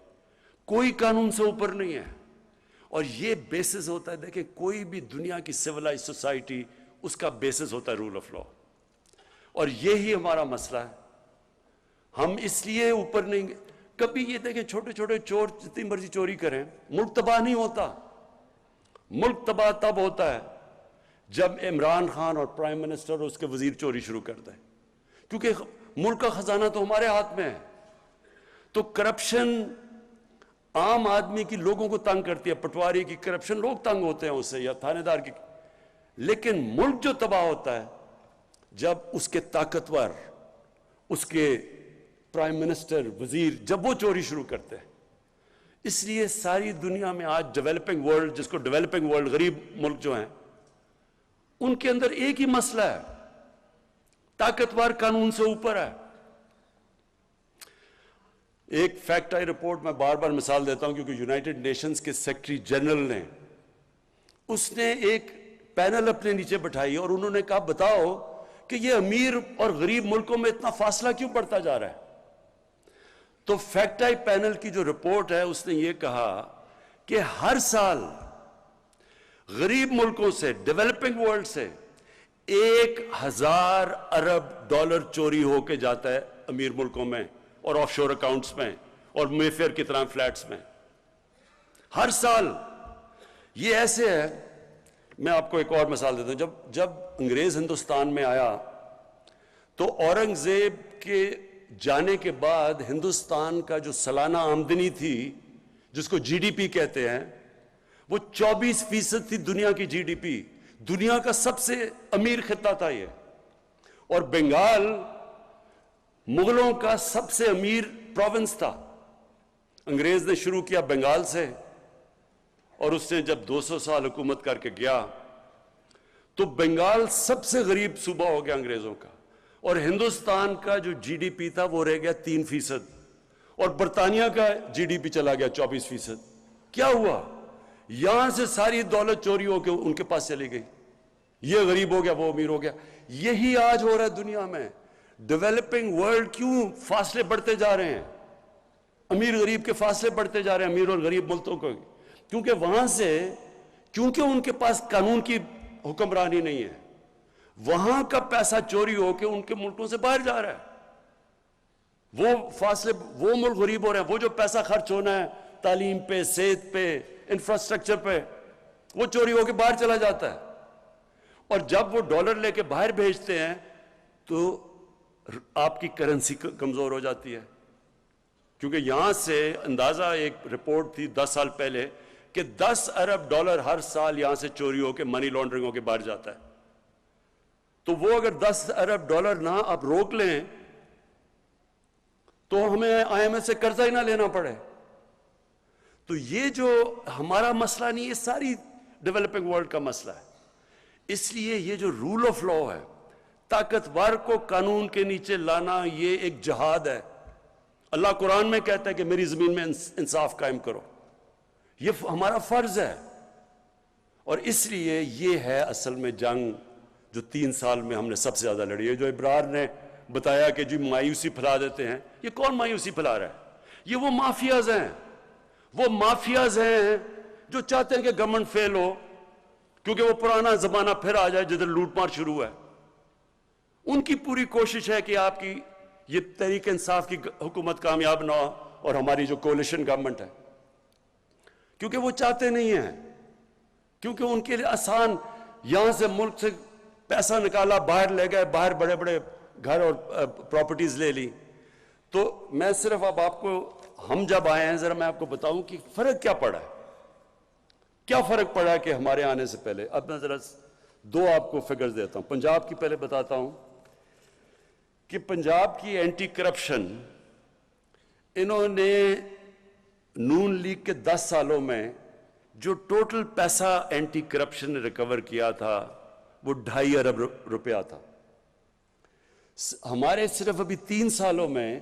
کوئی قانون سے اوپر نہیں ہے. اور یہ بیسس ہوتا ہے, دیکھیں کوئی بھی دنیا کی سیولائز سوسائٹی, اس کا بیسس ہوتا ہے رول آف لا. اور یہی ہمارا مسئلہ ہے. ہم اس لیے اوپر نہیں, کبھی یہ دیکھیں چھوٹے چھوٹے چور جتنی مرضی چوری کریں, ملک تباہ نہیں ہوتا. ملک تباہ تب ہوتا ہے جب عمران خان اور پرائم منسٹر اور اس کے وزیر چوری شروع کرتے ہیں, کیونکہ ملک کا خزانہ تو ہمارے ہاتھ میں ہے. تو کرپشن عام آدمی کی لوگوں کو تنگ کرتی ہے، پٹواری کی کرپشن، لوگ تنگ ہوتے ہیں اس سے، یا تھانے دار کی. لیکن ملک جو تباہ ہوتا ہے جب اس کے طاقتور، اس کے پرائم منسٹر، وزیر، جب وہ چوری شروع کرتے ہیں. اس لیے ساری دنیا میں آج ڈیولپنگ ورلڈ، جس کو ڈیولپنگ ورلڈ، غریب ملک جو ہیں، ان کے اندر ایک ہی مسئلہ ہے، طاقتور قانون سے اوپر ہے. ایک فیکٹ آئی رپورٹ میں بار بار مثال دیتا ہوں کیونکہ یونائٹڈ نیشنز کے سیکرٹری جنرل نے، اس نے ایک پینل اپنے نیچے بٹھائی اور انہوں نے کہا بتاؤ کہ یہ امیر اور غریب ملکوں میں اتنا فاصلہ کیوں بڑھتا جا رہا ہے. تو فیکٹ آئی پینل کی جو رپورٹ ہے اس نے یہ کہا کہ ہر سال غریب ملکوں سے، ڈیولپنگ ورلڈ سے 1,000 ارب ڈالر چوری ہو کے جاتا ہے امیر ملکوں میں اور آف شور اکاؤنٹس میں اور میفیئر کی طرح فلیٹس میں. ہر سال یہ ایسے ہے. میں آپ کو ایک اور مثال دیتا ہوں. جب انگریز ہندوستان میں آیا تو اورنگزیب کے جانے کے بعد ہندوستان کا جو سالانہ آمدنی تھی، جس کو جی ڈی پی کہتے ہیں، وہ 24% تھی دنیا کی جی ڈی پی. دنیا کا سب سے امیر خطہ تھا یہ. اور بنگال مغلوں کا سب سے امیر پروونس تھا. انگریز نے شروع کیا بنگال سے، اور اس نے جب 200 سال حکومت کر کے گیا تو بنگال سب سے غریب صوبہ ہو گیا انگریزوں کا. اور ہندوستان کا جو جی ڈی پی تھا وہ رہ گیا 3%، اور برطانیہ کا جی ڈی پی چلا گیا 24%. کیا ہوا؟ یہاں سے ساری دولت چوری ہو کے ان کے پاس چلی گئی. یہ غریب ہو گیا، وہ امیر ہو گیا. یہی آج ہو رہا ہے دنیا میں. ڈیولپنگ ورلڈ کیوں فاصلے بڑھتے جا رہے ہیں؟ امیر غریب کے فاصلے بڑھتے جا رہے ہیں، امیر اور غریب ملکوں کو. کیونکہ ان کے پاس قانون کی حکمرانی نہیں ہے. وہاں کا پیسہ چوری ہو کے ان کے ملکوں سے باہر جا رہا ہے. وہ ملک غریب ہو رہے ہیں. وہ جو پیسہ خرچ ہونا ہے تعلیم پہ، صحت پہ، انفراسٹرکچر پہ، وہ چوری ہو کے باہر چلا جاتا ہے. اور جب وہ ڈالر لے کے باہر بھیجتے ہیں تو آپ کی کرنسی کمزور ہو جاتی ہے. کیونکہ یہاں سے اندازہ، ایک رپورٹ تھی 10 سال پہلے کہ 10 ارب ڈالر ہر سال یہاں سے چوری ہو کے، منی لانڈرنگ ہو کے باہر جاتا ہے. تو وہ اگر 10 ارب ڈالر نہ آپ روک لیں تو ہمیں آئی ایم ایف سے قرضہ ہی نہ لینا پڑے. تو یہ جو ہمارا مسئلہ نہیں، یہ ساری ڈیولپنگ ورلڈ کا مسئلہ ہے. اس لیے یہ جو رول آف لا ہے، طاقتور کو قانون کے نیچے لانا، یہ ایک جہاد ہے. اللہ قرآن میں کہتا ہے کہ میری زمین میں انصاف قائم کرو. یہ ہمارا فرض ہے. اور اس لیے یہ ہے اصل میں جنگ جو 3 سال میں ہم نے سب سے زیادہ لڑی ہے. جو ابرار نے بتایا کہ جی مایوسی پھیلا دیتے ہیں، یہ کون مایوسی پھیلا رہا ہے؟ یہ وہ مافیاز ہیں. وہ مافیاز ہیں جو چاہتے ہیں کہ گورنمنٹ فیل ہو، کیونکہ وہ پرانا زمانہ پھر آ جائے جدھر لوٹ مار شروع ہے. ان کی پوری کوشش ہے کہ آپ کی یہ تحریک انصاف کی حکومت کامیاب نہ ہو اور ہماری جو کولیشن گورنمنٹ ہے، کیونکہ وہ چاہتے نہیں ہیں. کیونکہ ان کے لیے آسان، یہاں سے ملک سے پیسہ نکالا، باہر لے گئے، باہر بڑے بڑے گھر اور پراپرٹیز لے لی. تو میں صرف اب آپ کو، ہم جب آئے ہیں ذرا میں آپ کو بتاؤں کہ فرق کیا پڑا ہے. کیا فرق پڑا ہے کہ ہمارے آنے سے پہلے. اب میں ذرا 2 آپ کو فگرز دیتا ہوں. پنجاب کی پہلے بتاتا ہوں کہ پنجاب کی اینٹی کرپشن، انہوں نے نون لیگ کے 10 سالوں میں جو ٹوٹل پیسہ اینٹی کرپشن نے ریکور کیا تھا وہ 2.5 ارب روپیہ تھا. ہمارے صرف ابھی 3 سالوں میں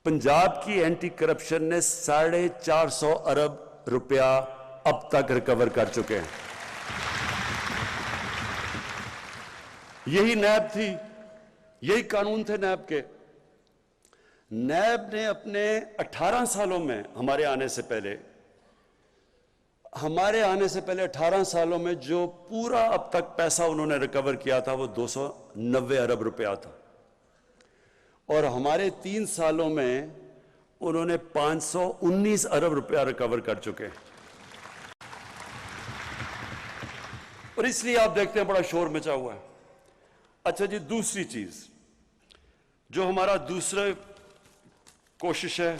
پنجاب کی اینٹی کرپشن نے 450 ارب روپیہ اب تک ریکور کر چکے ہیں. یہی نیب تھی، یہی قانون تھے نیب کے. نیب نے اپنے 18 سالوں میں، ہمارے آنے سے پہلے 18 سالوں میں جو پورا اب تک پیسہ انہوں نے ریکور کیا تھا وہ 290 ارب روپیہ تھا. اور ہمارے 3 سالوں میں انہوں نے 519 ارب روپیہ ریکور کر چکے ہیں. اور اس لیے آپ دیکھتے ہیں بڑا شور مچا ہوا ہے. اچھا جی، دوسری چیز جو ہمارا دوسرا کوشش ہے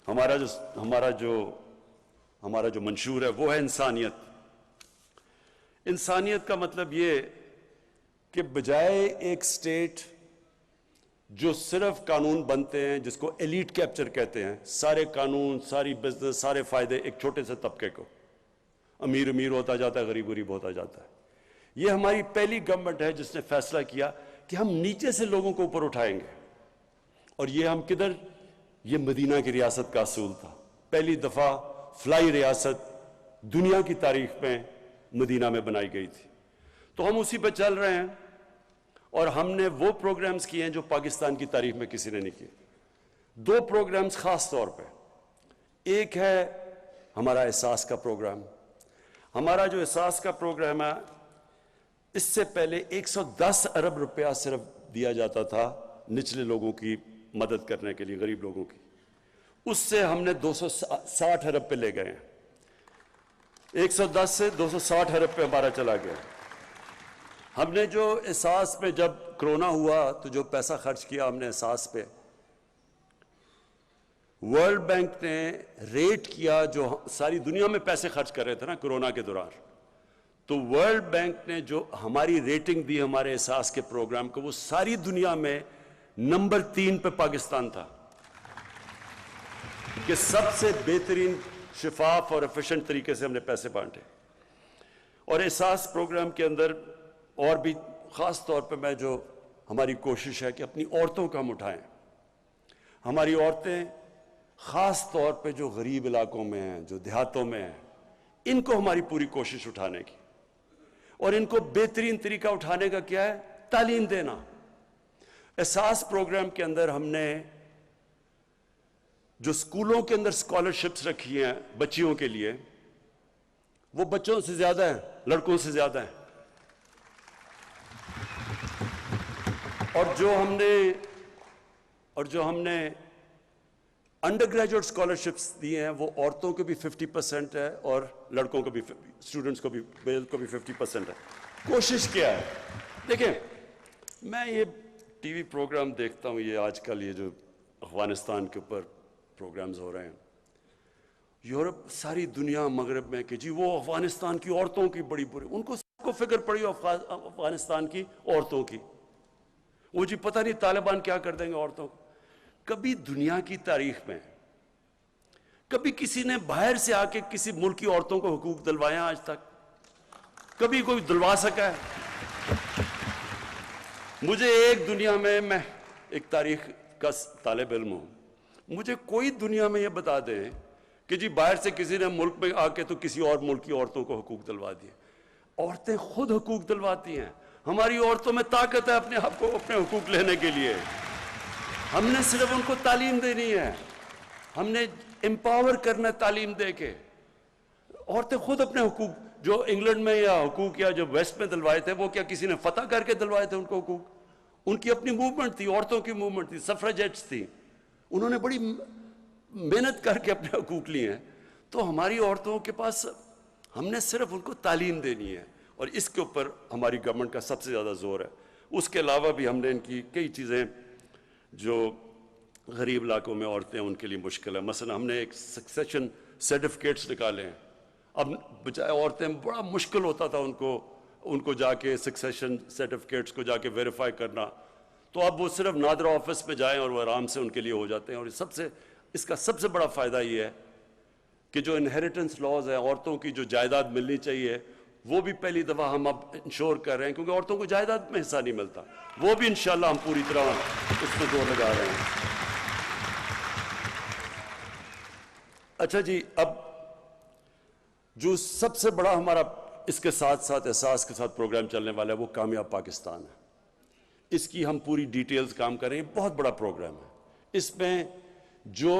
ہمارا جو منشور ہے وہ ہے انسانیت. انسانیت کا مطلب یہ کہ بجائے ایک اسٹیٹ جو صرف قانون بنتے ہیں جس کو ایلیٹ کیپچر کہتے ہیں، سارے قانون، ساری بزنس، سارے فائدے ایک چھوٹے سے طبقے کو، امیر امیر ہوتا جاتا ہے، غریب غریب ہوتا جاتا ہے. یہ ہماری پہلی گورنمنٹ ہے جس نے فیصلہ کیا کہ ہم نیچے سے لوگوں کو اوپر اٹھائیں گے. اور یہ ہم کدھر؟ یہ مدینہ کی ریاست کا اصول تھا. پہلی دفعہ فلائی ریاست دنیا کی تاریخ میں مدینہ میں بنائی گئی تھی. تو ہم اسی پہ چل رہے ہیں اور ہم نے وہ پروگرامز کیے ہیں جو پاکستان کی تاریخ میں کسی نے نہیں کیے. 2 پروگرامز خاص طور پہ. ایک ہے ہمارا احساس کا پروگرام. ہمارا جو احساس کا پروگرام ہے، اس سے پہلے 110 ارب روپیہ صرف دیا جاتا تھا نچلے لوگوں کی مدد کرنے کے لیے، غریب لوگوں کی. اس سے ہم نے 260 ارب پہ لے گئے ہیں. 110 سے 260 ارب پہ ہمارا چلا گیا. ہم نے جو احساس پہ، جب کرونا ہوا تو جو پیسہ خرچ کیا ہم نے احساس پہ، ورلڈ بینک نے ریٹ کیا، جو ساری دنیا میں پیسے خرچ کر رہے تھے نا کرونا کے دوران، تو ورلڈ بینک نے جو ہماری ریٹنگ دی ہمارے احساس کے پروگرام کو، وہ ساری دنیا میں نمبر 3 پہ پاکستان تھا کہ سب سے بہترین شفاف اور ایفیشنٹ طریقے سے ہم نے پیسے بانٹے. اور احساس پروگرام کے اندر اور بھی خاص طور پہ جو ہماری کوشش ہے کہ اپنی عورتوں کو ہم اٹھائیں. ہماری عورتیں خاص طور پہ جو غریب علاقوں میں ہیں، جو دیہاتوں میں ہیں، ان کو ہماری پوری کوشش اٹھانے کی. اور ان کو بہترین طریقہ اٹھانے کا کیا ہے؟ تعلیم دینا. احساس پروگرام کے اندر ہم نے جو اسکولوں کے اندر اسکالرشپس رکھی ہیں بچیوں کے لیے، وہ بچوں سے زیادہ ہیں، لڑکوں سے زیادہ ہیں. اور جو ہم نے انڈر گریجویٹ اسکالرشپس دی ہیں، وہ عورتوں کو بھی 50% ہے اور لڑکوں کو بھی، اسٹوڈنٹس کو بھی، میل کو بھی 50% ہے. کوشش کیا ہے؟ دیکھیں، میں یہ ٹی وی پروگرام دیکھتا ہوں، یہ آج کل یہ جو افغانستان کے اوپر پروگرامز ہو رہے ہیں، یورپ، ساری دنیا مغرب میں، کہ جی وہ افغانستان کی عورتوں کی بڑی بری، ان کو سب کو فکر پڑی افغانستان کی عورتوں کی. وہ جی پتہ نہیں طالبان کیا کر دیں گے عورتوں کو. کبھی دنیا کی تاریخ میں کبھی کسی نے باہر سے آ کے کسی ملک کی عورتوں کو حقوق دلوائے ہیں آج تک؟ کبھی کوئی دلوا سکا ہے؟ مجھے ایک دنیا میں ایک تاریخ کا طالب علم ہوں، مجھے کوئی دنیا میں یہ بتا دیں کہ جی باہر سے کسی نے ملک میں آ کے تو کسی اور ملک کی عورتوں کو حقوق دلوا دیے. عورتیں خود حقوق دلواتی ہیں. ہماری عورتوں میں طاقت ہے اپنے آپ کو اپنے حقوق لینے کے لیے. ہم نے صرف ان کو تعلیم دینی ہے، ہم نے امپاور کرنا ہے تعلیم دے کے. عورتیں خود اپنے حقوق، جو انگلینڈ میں یا حقوق یا جو ویسٹ میں دلوائے تھے، وہ کیا کسی نے فتح کر کے دلوائے تھے ان کو حقوق؟ ان کی اپنی موومنٹ تھی، عورتوں کی موومنٹ تھی، سفریجیٹس تھی. انہوں نے بڑی محنت کر کے اپنے حقوق لیے ہیں. تو ہماری عورتوں کے پاس، ہم نے صرف ان کو تعلیم دینی ہے، اور اس کے اوپر ہماری گورنمنٹ کا سب سے زیادہ زور ہے. اس کے علاوہ بھی ہم نے ان کی کئی چیزیں جو غریب علاقوں میں عورتیں ان کے لیے مشکل ہے. مثلا ہم نے ایک سکسیشن سرٹیفکیٹس نکالے ہیں. اب بجائے عورتیں بڑا مشکل ہوتا تھا ان کو جا کے سکسیشن سرٹیفکیٹس کو جا کے ویریفائی کرنا، تو اب وہ صرف نادرا آفس پہ جائیں اور وہ آرام سے ان کے لیے ہو جاتے ہیں. اور اس کا سب سے بڑا فائدہ یہ ہے کہ جو انہیریٹنس لاز ہیں، عورتوں کی جو جائیداد ملنی چاہیے، وہ بھی پہلی دفعہ ہم اب انشور کر رہے ہیں، کیونکہ عورتوں کو جائیداد میں حصہ نہیں ملتا. وہ بھی انشاءاللہ ہم پوری طرح اس پہ زور لگا رہے ہیں. اچھا جی، اب جو سب سے بڑا ہمارا اس کے ساتھ ساتھ احساس کے ساتھ پروگرام چلنے والا ہے، وہ کامیاب پاکستان ہے. اس کی ہم پوری ڈیٹیلز کام کر رہے ہیں. بہت بڑا پروگرام ہے. اس میں جو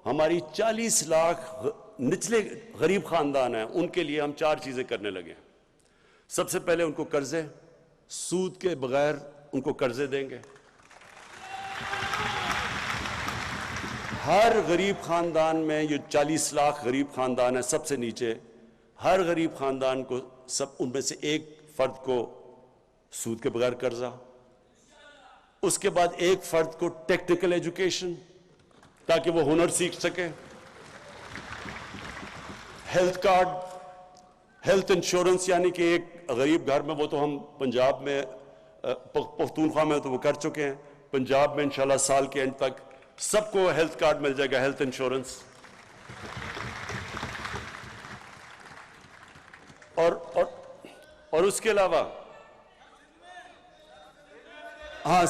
ہماری 40 لاکھ نچلے غریب خاندان ہیں، ان کے لیے ہم 4 چیزیں کرنے لگے ہیں. سب سے پہلے ان کو قرضے، سود کے بغیر ان کو قرضے دیں گے. ہر غریب خاندان میں، یہ 40 لاکھ غریب خاندان ہیں سب سے نیچے، ہر غریب خاندان کو ان میں سے ایک فرد کو سود کے بغیر قرضہ. اس کے بعد ایک فرد کو ٹیکنیکل ایجوکیشن، تاکہ وہ ہنر سیکھ سکیں. ہیلتھ کارڈ، ہیلتھ انشورنس، یعنی کہ ایک غریب گھر میں، وہ تو ہم پنجاب میں پختونخوا میں تو وہ کر چکے ہیں، پنجاب میں انشاءاللہ سال کے اینڈ تک سب کو ہیلتھ کارڈ مل جائے گا، ہیلتھ انشورنس. اور اس کے علاوہ ہاں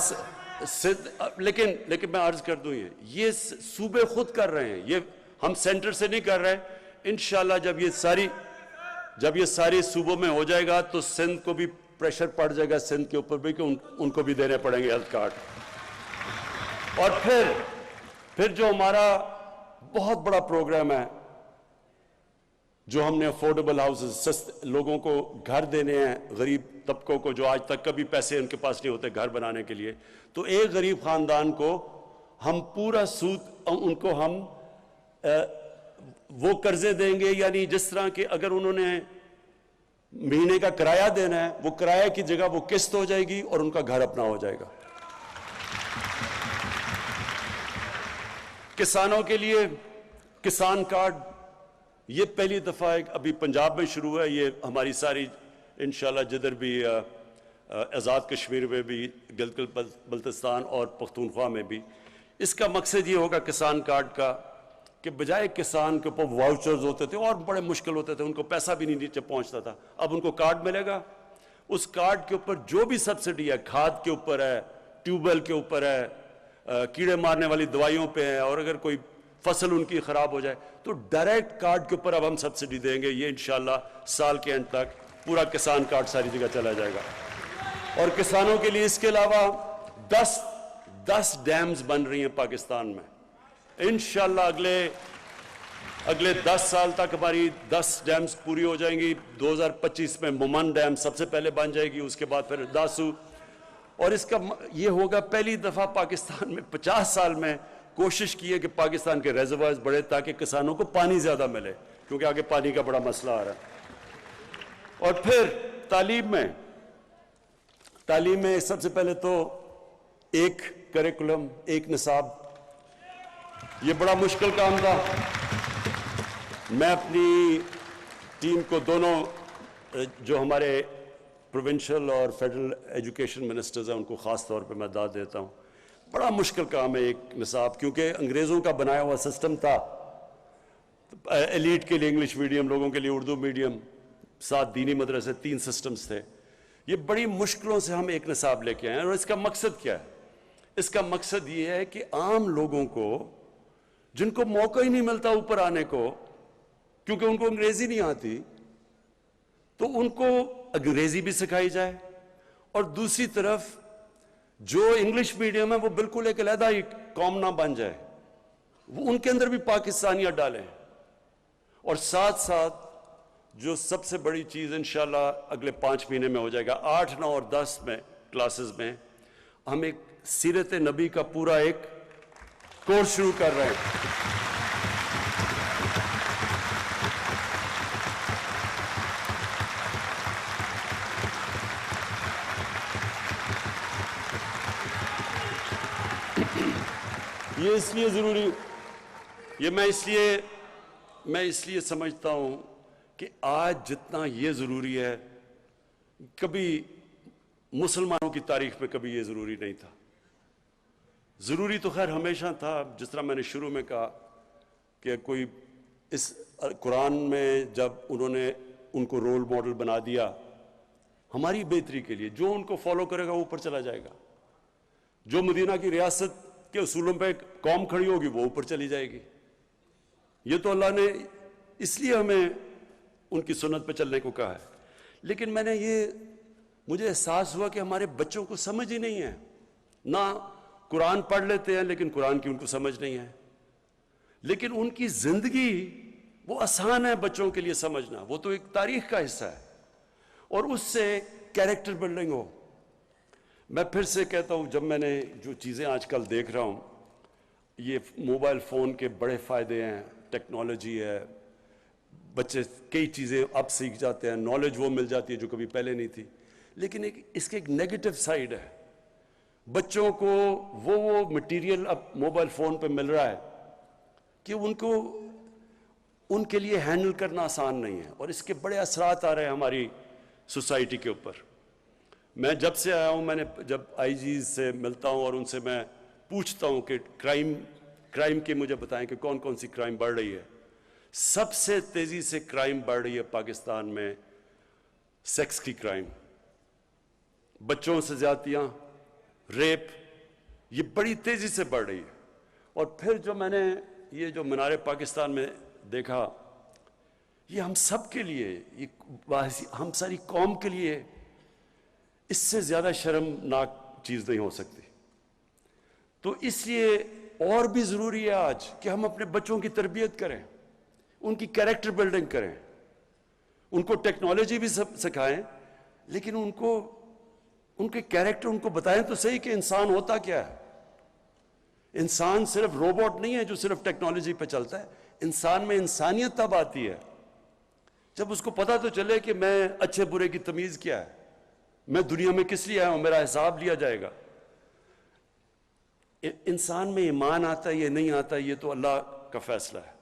لیکن میں عرض کر دوں، یہ صوبے خود کر رہے ہیں، یہ ہم سینٹر سے نہیں کر رہے. انشاءاللہ جب یہ ساری صوبوں میں ہو جائے گا تو سندھ کو بھی پریشر پڑ جائے گا، سندھ کے اوپر بھی، کہ ان کو بھی دینے پڑیں گے ہیلتھ کارڈ. اور پھر جو ہمارا بہت بڑا پروگرام ہے، جو ہم نے افورڈیبل ہاؤسز، لوگوں کو گھر دینے ہیں، غریب طبقوں کو جو آج تک کبھی پیسے ان کے پاس نہیں ہوتے گھر بنانے کے لیے، تو ایک غریب خاندان کو ہم پورا سود ان کو ہم وہ قرضے دیں گے، یعنی جس طرح کہ اگر انہوں نے مہینے کا کرایہ دینا ہے، وہ کرایہ کی جگہ وہ قسط ہو جائے گی اور ان کا گھر اپنا ہو جائے گا. کسانوں کے لیے کسان کارڈ، یہ پہلی دفعہ ابھی پنجاب میں شروع ہے، یہ ہماری ساری انشاءاللہ جدھر بھی آزاد کشمیر میں بھی، گلگت بلتستان اور پختونخوا میں بھی، اس کا مقصد یہ ہوگا کسان کارڈ کا کہ بجائے کسان کے اوپر واؤچرز ہوتے تھے اور بڑے مشکل ہوتے تھے، ان کو پیسہ بھی نہیں نیچے پہنچتا تھا، اب ان کو کارڈ ملے گا. اس کارڈ کے اوپر جو بھی سبسڈی ہے، کھاد کے اوپر ہے، ٹیوب ویل کے اوپر ہے، کیڑے مارنے والی دوائیوں پہ ہے، اور اگر کوئی فصل ان کی خراب ہو جائے تو ڈائریکٹ کارڈ کے اوپر اب ہم سبسڈی دیں گے. یہ انشاءاللہ سال کے اینڈ تک پورا کسان کارڈ ساری جگہ چلا جائے گا. اور کسانوں کے لیے اس کے علاوہ 10 ڈیمز بن رہی ہیں پاکستان میں. انشاءاللہ اگلے 10 سال تک ہماری 10 ڈیمز پوری ہو جائیں گی. 2025 میں مومن ڈیم سب سے پہلے بن جائے گی، اس کے بعد پھر داسو. اور اس کا یہ ہوگا پہلی دفعہ پاکستان میں 50 سال میں کوشش کی ہے کہ پاکستان کے ریزروائرز بڑھے تاکہ کسانوں کو پانی زیادہ ملے، کیونکہ آگے پانی کا بڑا مسئلہ آ رہا ہے. اور پھر تعلیم میں سب سے پہلے تو ایک کریکولم، ایک نصاب، یہ بڑا مشکل کام تھا. میں اپنی ٹیم کو، دونوں جو ہمارے پروونشل اور فیڈرل ایجوکیشن منسٹرز ہیں، ان کو خاص طور پہ میں داد دیتا ہوں. بڑا مشکل کام ہے ایک نصاب، کیونکہ انگریزوں کا بنایا ہوا سسٹم تھا. ایلیٹ کے لیے انگلش میڈیم، لوگوں کے لیے اردو میڈیم، 7 دینی مدرسے، 3 سسٹمز تھے. یہ بڑی مشکلوں سے ہم ایک نصاب لے کے آئے ہیں. اور اس کا مقصد کیا ہے؟ اس کا مقصد یہ ہے کہ عام لوگوں کو، جن کو موقع ہی نہیں ملتا اوپر آنے کو کیونکہ ان کو انگریزی نہیں آتی، تو ان کو انگریزی بھی سکھائی جائے، اور دوسری طرف جو انگلش میڈیم ہے وہ بالکل ایک علیحدہ ہی قوم نہ بن جائے، وہ ان کے اندر بھی پاکستانیت ڈالیں. اور ساتھ ساتھ جو سب سے بڑی چیز انشاءاللہ اگلے 5 مہینے میں ہو جائے گا، 8، 9 اور 10 میں کلاسز میں ہم ایک سیرت نبی کا پورا ایک کورس شروع کر رہے ہیں. یہ اس لیے ضروری، یہ میں اس لیے سمجھتا ہوں کہ آج جتنا یہ ضروری ہے، کبھی مسلمانوں کی تاریخ میں کبھی یہ ضروری نہیں تھا. ضروری تو خیر ہمیشہ تھا، جس طرح میں نے شروع میں کہا کہ کوئی اس قرآن میں جب انہوں نے ان کو رول ماڈل بنا دیا ہماری بہتری کے لیے، جو ان کو فالو کرے گا وہ اوپر چلا جائے گا. جو مدینہ کی ریاست کے اصولوں پہ قوم کھڑی ہوگی وہ اوپر چلی جائے گی. یہ تو اللہ نے اس لیے ہمیں ان کی سنت پہ چلنے کو کہا ہے. لیکن مجھے احساس ہوا کہ ہمارے بچوں کو سمجھ ہی نہیں ہے. نہ قرآن پڑھ لیتے ہیں لیکن قرآن کی ان کو سمجھ نہیں ہے. لیکن ان کی زندگی وہ آسان ہے بچوں کے لیے سمجھنا، وہ تو ایک تاریخ کا حصہ ہے، اور اس سے کیریکٹر بلڈنگ ہو. میں پھر سے کہتا ہوں، جب میں نے جو چیزیں آج کل دیکھ رہا ہوں، یہ موبائل فون کے بڑے فائدے ہیں، ٹیکنالوجی ہے، بچے کئی چیزیں اب سیکھ جاتے ہیں، نالج وہ مل جاتی ہے جو کبھی پہلے نہیں تھی. لیکن اس کے ایک نیگیٹو سائیڈ ہے. بچوں کو وہ مٹیریل اب موبائل فون پہ مل رہا ہے کہ ان کے لیے ہینڈل کرنا آسان نہیں ہے، اور اس کے بڑے اثرات آ رہے ہیں ہماری سوسائٹی کے اوپر۔ میں جب سے آیا ہوں، میں نے جب آئی جیز سے ملتا ہوں اور ان سے میں پوچھتا ہوں کہ کرائم کے مجھے بتائیں کہ کون کون سی کرائم بڑھ رہی ہے۔ سب سے تیزی سے کرائم بڑھ رہی ہے پاکستان میں سیکس کی کرائم، بچوں سے زیادتیاں، ریپ، یہ بڑی تیزی سے بڑھ رہی ہے۔ اور پھر جو میں نے یہ جو مینار پاکستان میں دیکھا، یہ ہم سب کے لیے، یہ ہم ساری قوم کے لیے اس سے زیادہ شرمناک چیز نہیں ہو سکتی۔ تو اس لیے اور بھی ضروری ہے آج کہ ہم اپنے بچوں کی تربیت کریں، ان کی کیریکٹر بلڈنگ کریں، ان کو ٹیکنالوجی بھی سکھائیں، لیکن ان کے کیریکٹر ان کو بتائیں تو صحیح کہ انسان ہوتا کیا ہے۔ انسان صرف روبوٹ نہیں ہے جو صرف ٹیکنالوجی پہ چلتا ہے۔ انسان میں انسانیت تب آتی ہے جب اس کو پتہ تو چلے کہ میں اچھے برے کی تمیز کیا ہے، میں دنیا میں کس لیے آیا ہوں، میرا حساب لیا جائے گا۔ انسان میں ایمان آتا ہے یا نہیں آتا، یہ تو اللہ کا فیصلہ ہے،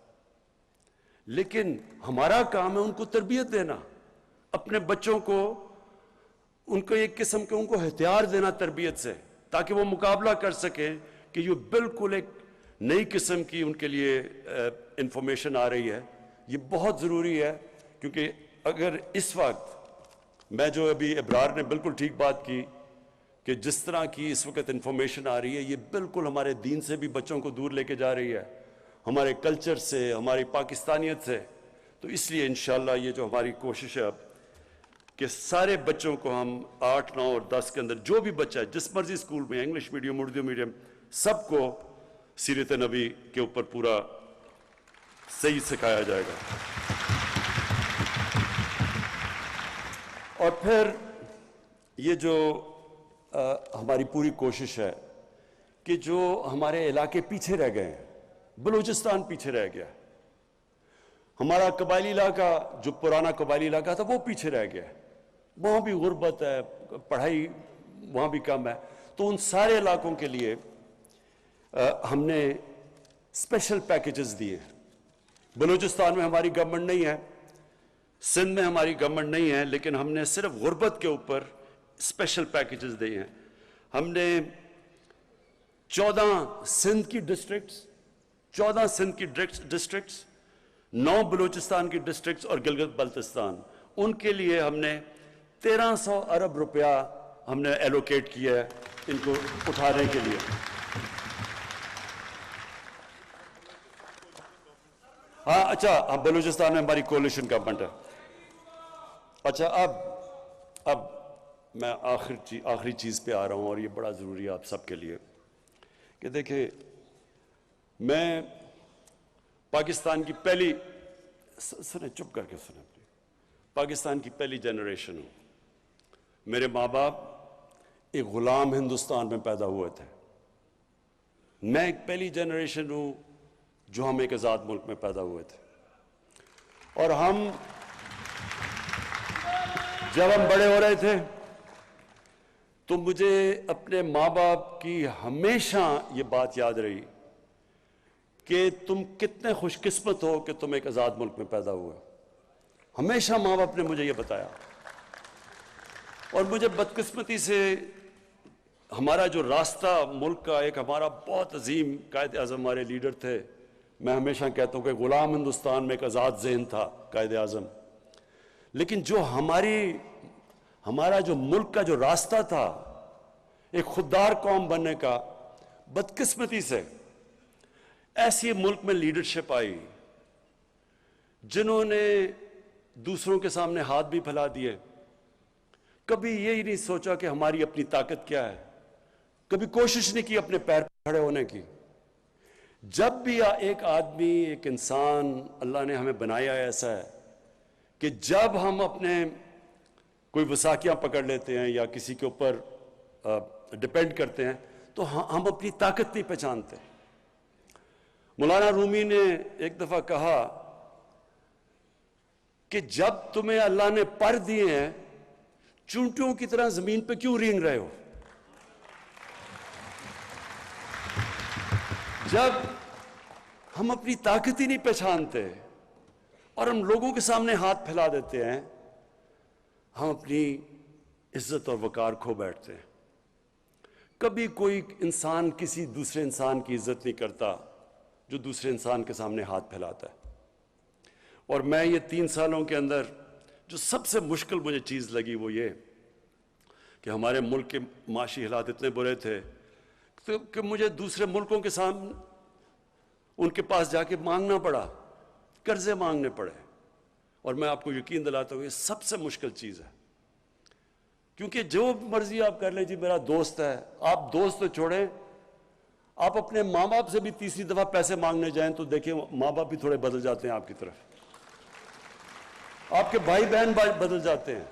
لیکن ہمارا کام ہے ان کو تربیت دینا، اپنے بچوں کو ان کو ایک قسم کے ان کو ہتھیار دینا تربیت سے، تاکہ وہ مقابلہ کر سکیں کہ یہ بالکل ایک نئی قسم کی ان کے لیے انفارمیشن آ رہی ہے۔ یہ بہت ضروری ہے، کیونکہ اگر اس وقت میں جو ابھی ابرار نے بالکل ٹھیک بات کی کہ جس طرح کی اس وقت انفارمیشن آ رہی ہے، یہ بالکل ہمارے دین سے بھی بچوں کو دور لے کے جا رہی ہے، ہمارے کلچر سے، ہماری پاکستانیت سے۔ تو اس لیے انشاءاللہ یہ جو ہماری کوشش ہے اب کہ سارے بچوں کو ہم 8، 9 اور 10 کے اندر جو بھی بچہ ہے جس مرضی اسکول میں، انگلش میڈیم، اردو میڈیم، سب کو سیرت نبی کے اوپر پورا صحیح سکھایا جائے گا۔ اور پھر یہ جو ہماری پوری کوشش ہے کہ جو ہمارے علاقے پیچھے رہ گئے ہیں، بلوچستان پیچھے رہ گیا، ہمارا قبائلی علاقہ جو پرانا قبائلی علاقہ تھا وہ پیچھے رہ گیا، وہاں بھی غربت ہے، پڑھائی وہاں بھی کم ہے۔ تو ان سارے علاقوں کے لیے ہم نے اسپیشل پیکیجز دیے۔ بلوچستان میں ہماری گورنمنٹ نہیں ہے، سندھ میں ہماری گورنمنٹ نہیں ہے، لیکن ہم نے صرف غربت کے اوپر اسپیشل پیکیجز دیے ہیں۔ ہم نے 14 سندھ کی ڈسٹرکٹس، 9 بلوچستان کی ڈسٹرکٹس اور گلگت بلتستان، ان کے لیے ہم نے 1300 ارب روپیہ ہم نے ایلوکیٹ کیا ہے ان کو اٹھانے کے لیے۔ ہاں اچھا، بلوچستان میں ہماری کولیشن گورنمنٹ ہے۔ اچھا، اب میں آخری چیز پہ آ رہا ہوں، اور یہ بڑا ضروری ہے آپ سب کے لیے کہ دیکھیں، میں پاکستان کی پہلی چپ کر کے سنیں پاکستان کی پہلی جنریشن ہوں۔ میرے ماں باپ ایک غلام ہندوستان میں پیدا ہوئے تھے، میں ایک پہلی جنریشن ہوں جو ہم ایک آزاد ملک میں پیدا ہوئے تھے۔ اور جب ہم بڑے ہو رہے تھے تو مجھے اپنے ماں باپ کی ہمیشہ یہ بات یاد رہی کہ تم کتنے خوش قسمت ہو کہ تم ایک آزاد ملک میں پیدا ہوئے۔ ہمیشہ ماں باپ نے مجھے یہ بتایا، اور مجھے بدقسمتی سے ہمارا جو راستہ ملک کا، ایک ہمارا بہت عظیم قائد اعظم ہمارے لیڈر تھے، میں ہمیشہ کہتا ہوں کہ غلام ہندوستان میں ایک آزاد ذہن تھا قائد اعظم، لیکن جو ہمارا جو ملک کا جو راستہ تھا ایک خوددار قوم بننے کا، بدقسمتی سے ایسی ملک میں لیڈرشپ آئی جنہوں نے دوسروں کے سامنے ہاتھ بھی پھیلا دیے، کبھی یہی نہیں سوچا کہ ہماری اپنی طاقت کیا ہے، کبھی کوشش نہیں کی اپنے پیر پر کھڑے ہونے کی۔ جب بھی ایک آدمی، ایک انسان اللہ نے ہمیں بنایا ایسا ہے کہ جب ہم اپنے کوئی وثاقیاں پکڑ لیتے ہیں یا کسی کے اوپر ڈیپینڈ کرتے ہیں تو ہم اپنی طاقت نہیں پہچانتے۔ مولانا رومی نے ایک دفعہ کہا کہ جب تمہیں اللہ نے پر دیے ہیں، چونٹیوں کی طرح زمین پہ کیوں رینگ رہے ہو؟ جب ہم اپنی طاقت ہی نہیں پہچانتے اور ہم لوگوں کے سامنے ہاتھ پھیلا دیتے ہیں، ہم اپنی عزت اور وقار کھو بیٹھتے ہیں۔ کبھی کوئی انسان کسی دوسرے انسان کی عزت نہیں کرتا جو دوسرے انسان کے سامنے ہاتھ پھیلاتا ہے۔ اور میں یہ 3 سالوں کے اندر جو سب سے مشکل مجھے چیز لگی وہ یہ کہ ہمارے ملک کے معاشی حالات اتنے برے تھے کہ مجھے دوسرے ملکوں کے سامنے ان کے پاس جا کے مانگنا پڑا، قرضے مانگنے پڑے۔ اور میں آپ کو یقین دلاتا ہوں یہ سب سے مشکل چیز ہے، کیونکہ جو مرضی آپ کر لیں، جی میرا دوست ہے، آپ دوست تو چھوڑیں، آپ اپنے ماں باپ سے بھی تیسری دفعہ پیسے مانگنے جائیں تو دیکھیں ماں باپ بھی تھوڑے بدل جاتے ہیں آپ کی طرف، آپ کے بھائی بہن بدل جاتے ہیں۔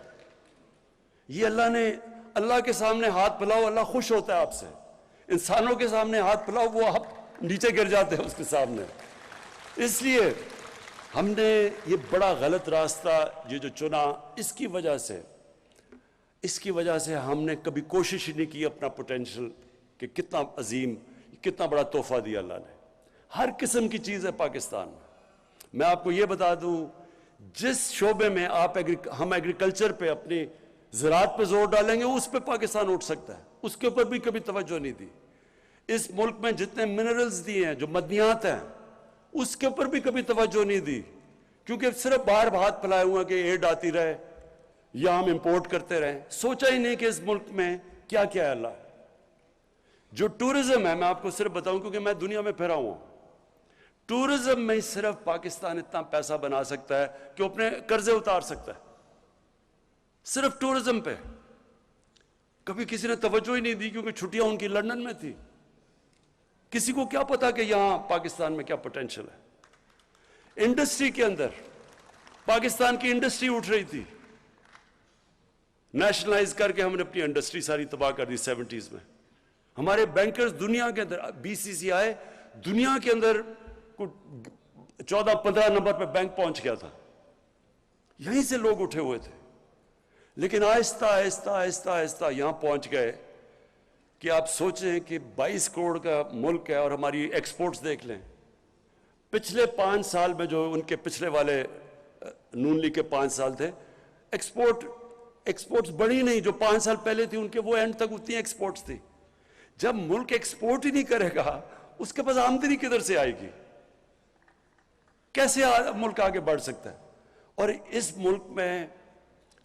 یہ اللہ کے سامنے ہاتھ پھیلاؤ، اللہ خوش ہوتا ہے آپ سے۔ انسانوں کے سامنے ہاتھ پھیلاؤ، وہ آپ نیچے گر جاتے ہیں اس کے سامنے۔ اس لیے ہم نے یہ بڑا غلط راستہ یہ جو چنا، اس کی وجہ سے ہم نے کبھی کوشش ہی نہیں کی اپنا پوٹینشل کہ کتنا عظیم، کتنا بڑا تحفہ دیا اللہ نے۔ ہر قسم کی چیز ہے پاکستان میں آپ کو یہ بتا دوں، جس شعبے میں ہم ایگریکلچر پہ، اپنی زراعت پہ زور ڈالیں گے، اس پہ پاکستان اٹھ سکتا ہے، اس کے اوپر بھی کبھی توجہ نہیں دی۔ اس ملک میں جتنے منرلز دیے ہیں، جو معدنیات ہیں، اس کے اوپر بھی کبھی توجہ نہیں دی، کیونکہ صرف باہر ہاتھ پھیلائے ہوئے کہ ایڈ آتی رہے یا ہم امپورٹ کرتے رہیں۔ سوچا ہی نہیں کہ اس ملک میں کیا کیا ہے اللہ۔ جو ٹورزم ہے، میں آپ کو صرف بتاؤں کیونکہ میں دنیا میں پھرا ہوں، ٹورزم میں صرف پاکستان اتنا پیسہ بنا سکتا ہے کہ وہ اپنے قرضے اتار سکتا ہے، صرف ٹورزم پہ۔ کبھی کسی نے توجہ ہی نہیں دی کیونکہ چھٹیاں ان کی لندن میں تھی، کسی کو کیا پتا کہ یہاں پاکستان میں کیا پوٹینشل ہے۔ انڈسٹری کے اندر پاکستان کی انڈسٹری اٹھ رہی تھی، نیشنلائز کر کے ہم نے اپنی انڈسٹری ساری تباہ کر دی 70s میں۔ ہمارے بینکرز دنیا کے اندر، BCCI دنیا کے اندر 14-15 نمبر پہ بینک پہنچ گیا تھا، یہیں سے لوگ اٹھے ہوئے تھے، لیکن آہستہ آہستہ آہستہ آہستہ یہاں پہنچ گئے کہ آپ سوچیں کہ 22 کروڑ کا ملک ہے اور ہماری ایکسپورٹس دیکھ لیں۔ پچھلے 5 سال میں جو ان کے پچھلے والے نون لیگ کے 5 سال تھے، ایکسپورٹس بڑھی نہیں، جو 5 سال پہلے تھی ان کے وہ اینڈ تک اتنی ایکسپورٹس تھی۔ جب ملک ایکسپورٹ ہی نہیں کرے گا، اس کے پاس آمدنی کدھر سے آئے گی؟ کیسے ملک آگے بڑھ سکتا ہے؟ اور اس ملک میں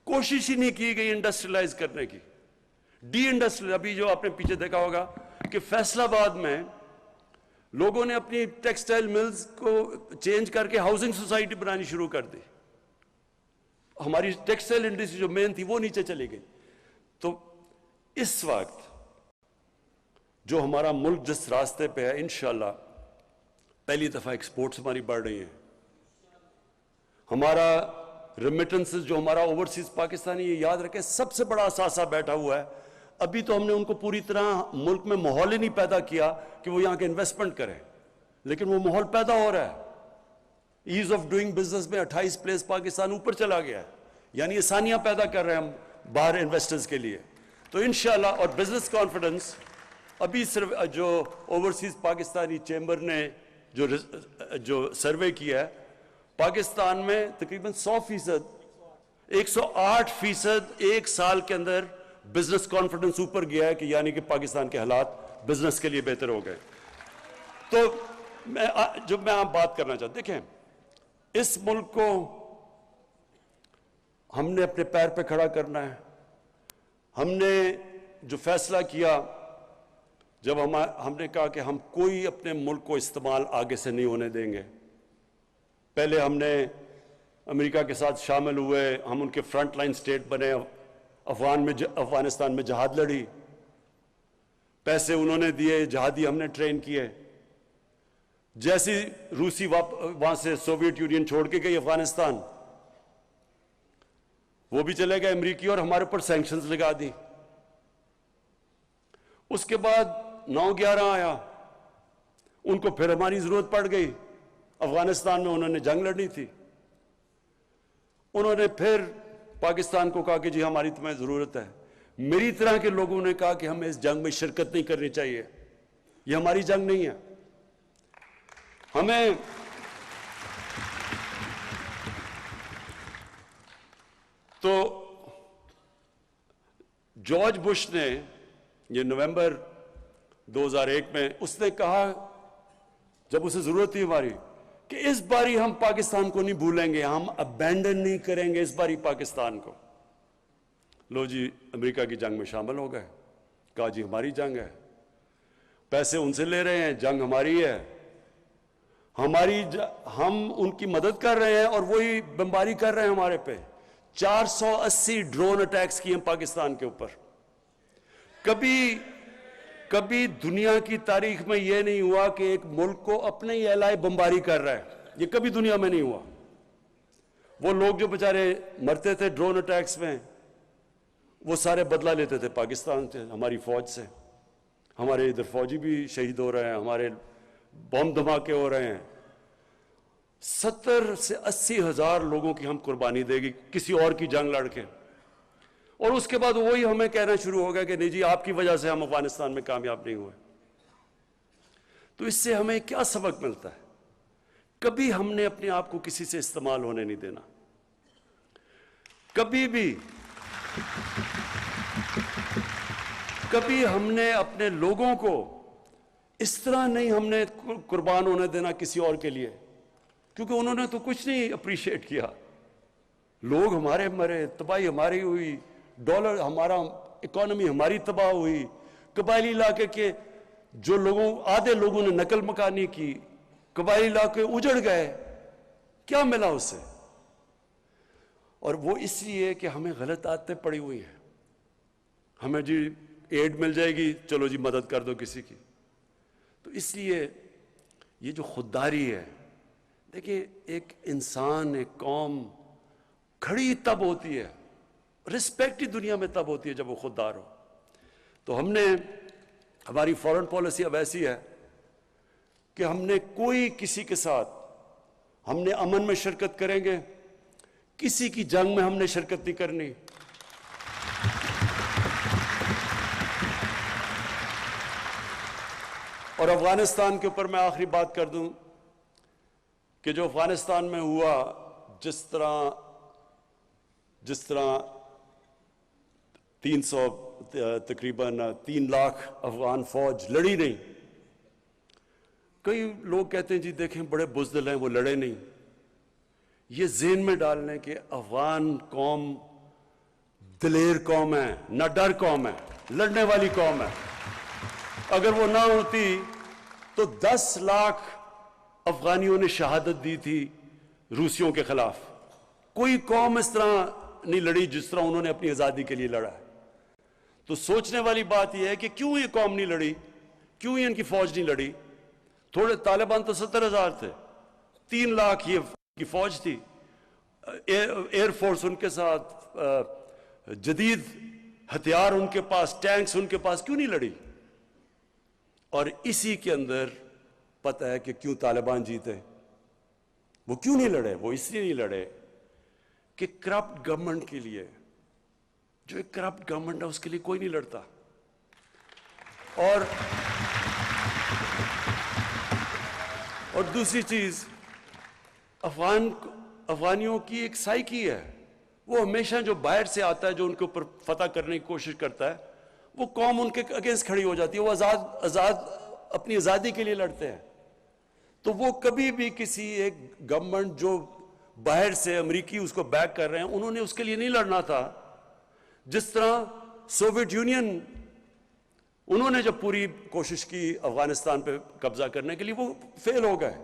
کوشش ہی نہیں کی گئی انڈسٹریلائز کرنے کی، ڈی انڈسٹریل۔ ابھی جو آپ نے پیچھے دیکھا ہوگا کہ فیصل آباد میں لوگوں نے اپنی ٹیکسٹائل ملز کو چینج کر کے ہاؤسنگ سوسائٹی بنانی شروع کر دی، ہماری ٹیکسٹائل انڈسٹری جو مین تھی وہ نیچے چلی گئی۔ تو اس وقت جو ہمارا ملک جس راستے پہ ہے، انشاءاللہ پہلی دفعہ ایکسپورٹس ہماری بڑھ رہی ہیں، ہمارا ریمیٹنسز جو ہمارا اوورسیز پاکستانی، یہ یاد رکھیں سب سے بڑا اثاثہ بیٹھا ہوا ہے۔ ابھی تو ہم نے ان کو پوری طرح ملک میں ماحول ہی نہیں پیدا کیا کہ وہ یہاں کے انویسٹمنٹ کریں، لیکن وہ ماحول پیدا ہو رہا ہے۔ ایز آف ڈوئنگ بزنس میں 28 پلیس پاکستان اوپر چلا گیا ہے، یعنی آسانیاں پیدا کر رہے ہیں ہم باہر انویسٹرز کے لیے۔ تو انشاءاللہ، اور بزنس کانفیڈنس ابھی صرف جو اوورسیز پاکستانی چیمبر نے جو سروے کیا ہے، پاکستان میں تقریباً 100%، 108% ایک سال کے اندر بزنس کانفیڈنس اوپر گیا ہے، کہ یعنی کہ پاکستان کے حالات بزنس کے لیے بہتر ہو گئے۔ تو میں آپ بات کرنا چاہتا ہوں، دیکھیں اس ملک کو ہم نے اپنے پیر پہ کھڑا کرنا ہے۔ ہم نے جو فیصلہ کیا، جب ہم نے کہا کہ ہم کوئی اپنے ملک کو استعمال آگے سے نہیں ہونے دیں گے، پہلے ہم نے امریکہ کے ساتھ شامل ہوئے، ہم ان کے فرنٹ لائن سٹیٹ بنے، افغانستان میں جہاد لڑی، پیسے انہوں نے دیے، جہادی ہم نے ٹرین کیے۔ جیسی روسی وہاں سے سوویت یونین چھوڑ کے گئی افغانستان، وہ بھی چلے گئے امریکی، اور ہمارے اوپر سینکشنز لگا دی۔ اس کے بعد 9/11 آیا، ان کو پھر ہماری ضرورت پڑ گئی، افغانستان میں انہوں نے جنگ لڑنی تھی، انہوں نے پھر پاکستان کو کہا کہ جی ہماری تمہیں ضرورت ہے۔ میری طرح کے لوگوں نے کہا کہ ہمیں اس جنگ میں شرکت نہیں کرنی چاہیے، یہ ہماری جنگ نہیں ہے۔ ہمیں تو جارج بش نے یہ نومبر 2001 میں اس نے کہا جب اسے ضرورت تھی ہماری کہ اس باری ہم پاکستان کو نہیں بھولیں گے, ہم ابینڈن نہیں کریں گے اس باری پاکستان کو. لو جی امریکہ کی جنگ میں شامل ہو گئے, کہا جی ہماری جنگ ہے, پیسے ان سے لے رہے ہیں, جنگ ہماری ہے, ہم ان کی مدد کر رہے ہیں اور وہی بمباری کر رہے ہیں ہمارے پہ. 480 ڈرون اٹیکس کیے ہیں پاکستان کے اوپر. کبھی دنیا کی تاریخ میں یہ نہیں ہوا کہ ایک ملک کو اپنے ہی اعلائے بمباری کر رہا ہے, یہ کبھی دنیا میں نہیں ہوا. وہ لوگ جو بیچارے مرتے تھے ڈرون اٹیکس میں, وہ سارے بدلہ لیتے تھے پاکستان سے, ہماری فوج سے. ہمارے ادھر فوجی بھی شہید ہو رہے ہیں, ہمارے بم دھماکے ہو رہے ہیں. 70 سے 80 ہزار لوگوں کی ہم قربانی دے گی کسی اور کی جنگ لڑ کے, اور اس کے بعد وہی ہمیں کہنا شروع ہو گیا کہ نہیں جی آپ کی وجہ سے ہم افغانستان میں کامیاب نہیں ہوئے. تو اس سے ہمیں کیا سبق ملتا ہے؟ کبھی ہم نے اپنے آپ کو کسی سے استعمال ہونے نہیں دینا. کبھی ہم نے اپنے لوگوں کو اس طرح نہیں ہم نے قربان ہونے دینا کسی اور کے لیے, کیونکہ انہوں نے تو کچھ نہیں اپریشیٹ کیا. لوگ ہمارے مرے, تباہی ہماری ہوئی, ڈالر ہمارا, اکانومی ہماری تباہ ہوئی, قبائلی علاقے کے جو آدھے لوگوں نے نقل مکانی کی, قبائلی علاقے اجڑ گئے. کیا ملا اس سے؟ اور وہ اس لیے کہ ہمیں غلط عادتیں پڑی ہوئی ہیں. ہمیں جی ایڈ مل جائے گی, چلو جی مدد کر دو کسی کی. تو اس لیے یہ جو خودداری ہے, دیکھیں ایک انسان, ایک قوم کھڑی تب ہوتی ہے, رسپیکٹ ہی دنیا میں تب ہوتی ہے جب وہ خوددار ہو. تو ہماری فورن پالیسی اب ایسی ہے کہ ہم نے کوئی کسی کے ساتھ, ہم نے امن میں شرکت کریں گے, کسی کی جنگ میں ہم نے شرکت نہیں کرنی. اور افغانستان کے اوپر میں آخری بات کر دوں کہ جو افغانستان میں ہوا, جس طرح 300 تقریباً 3 لاکھ افغان فوج لڑی نہیں. کئی لوگ کہتے ہیں جی دیکھیں بڑے بزدل ہیں وہ لڑے نہیں. یہ ذہن میں ڈال لیں کہ افغان قوم دلیر قوم ہے, نہ ڈر قوم ہے, لڑنے والی قوم ہے. اگر وہ نہ ہوتی تو 10 لاکھ افغانیوں نے شہادت دی تھی روسیوں کے خلاف. کوئی قوم اس طرح نہیں لڑی جس طرح انہوں نے اپنی آزادی کے لیے لڑا ہے. تو سوچنے والی بات یہ ہے کہ کیوں یہ قوم نہیں لڑی, کیوں یہ ان کی فوج نہیں لڑی. تھوڑے طالبان تو 70,000 تھے, 3 لاکھ یہ کی فوج تھی, ایئر فورس ان کے ساتھ, جدید ہتھیار ان کے پاس, ٹینکس ان کے پاس, کیوں نہیں لڑی؟ اور اسی کے اندر پتہ ہے کہ کیوں طالبان جیتے. وہ کیوں نہیں لڑے؟ وہ اس لیے نہیں لڑے کہ کرپٹ گورنمنٹ کے لیے, جو ایک کرپٹ گورنمنٹ ہے اس کے لیے کوئی نہیں لڑتا. اور دوسری چیز, افغانیوں کی ایک سائیکی ہے, وہ ہمیشہ جو باہر سے آتا ہے, جو ان کے اوپر فتح کرنے کی کوشش کرتا ہے, وہ قوم ان کے اگینسٹ کھڑی ہو جاتی ہے. وہ اپنی آزادی کے لیے لڑتے ہیں. تو وہ کبھی بھی کسی ایک گورنمنٹ جو باہر سے امریکی اس کو بیک کر رہے ہیں, انہوں نے اس کے لیے نہیں لڑنا تھا. جس طرح سوویت یونین, انہوں نے جب پوری کوشش کی افغانستان پہ قبضہ کرنے کے لیے, وہ فیل ہو گئے,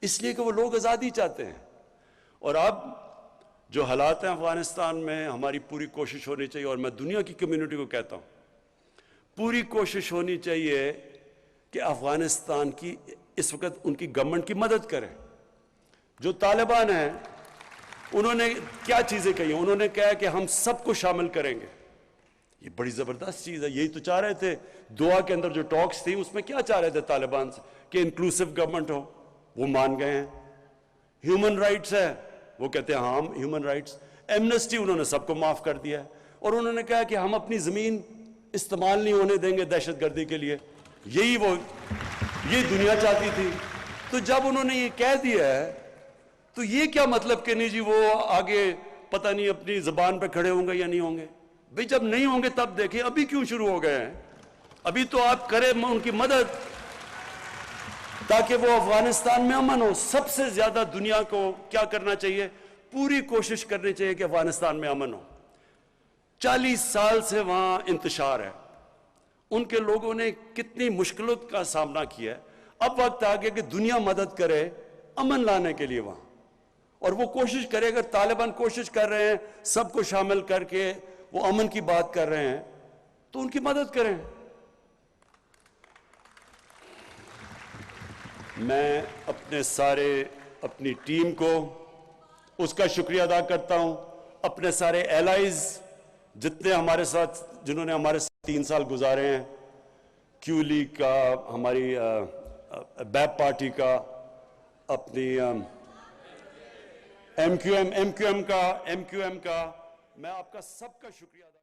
اس لیے کہ وہ لوگ آزادی چاہتے ہیں. اور اب جو حالات ہیں افغانستان میں, ہماری پوری کوشش ہونی چاہیے, اور میں دنیا کی کمیونٹی کو کہتا ہوں, پوری کوشش ہونی چاہیے کہ افغانستان کی اس وقت ان کی گورنمنٹ کی مدد کریں. جو طالبان ہیں انہوں نے کیا چیزیں کہی ہیں؟ انہوں نے کہا کہ ہم سب کو شامل کریں گے. یہ بڑی زبردست چیز ہے. یہی تو چاہ رہے تھے دعا کے اندر جو ٹاکس تھی, اس میں کیا چاہ رہے تھے طالبان سے کہ انکلوسیو گورنمنٹ ہو. وہ مان گئے ہیں. ہیومن رائٹس ہے, وہ کہتے ہیں ہاں ہیومن رائٹس. ایمنسٹی, انہوں نے سب کو معاف کر دیا ہے. اور انہوں نے کہا کہ ہم اپنی زمین استعمال نہیں ہونے دیں گے دہشت گردی کے لیے. یہی دنیا چاہتی تھی. تو جب انہوں نے یہ کہہ دیا ہے تو یہ کیا مطلب کہ نہیں جی وہ آگے پتہ نہیں اپنی زبان پہ کھڑے ہوں گے یا نہیں ہوں گے؟ بھئی جب نہیں ہوں گے تب دیکھیں، ابھی کیوں شروع ہو گئے ہیں؟ ابھی تو آپ کریں ان کی مدد تاکہ وہ افغانستان میں امن ہو۔ سب سے زیادہ دنیا کو کیا کرنا چاہیے؟ پوری کوشش کرنی چاہیے کہ افغانستان میں امن ہو۔ 40 سال سے وہاں انتشار ہے، ان کے لوگوں نے کتنی مشکلوں کا سامنا کیا ہے۔ اب وقت آ گیا کہ دنیا مدد کرے امن لانے کے لیے وہاں، اور وہ کوشش کرے۔ اگر طالبان کوشش کر رہے ہیں سب کو شامل کر کے وہ امن کی بات کر رہے ہیں تو ان کی مدد کریں۔ میں اپنی ٹیم کو اس کا شکریہ ادا کرتا ہوں، اپنے سارے ایلائز جتنے ہمارے ساتھ، جنہوں نے ہمارے ساتھ 3 سال گزارے ہیں، کیو لیگ کا، ہماری بیپ پارٹی کا، اپنی ایم کیو ایم کا، میں آپ کا سب کا شکریہ ادا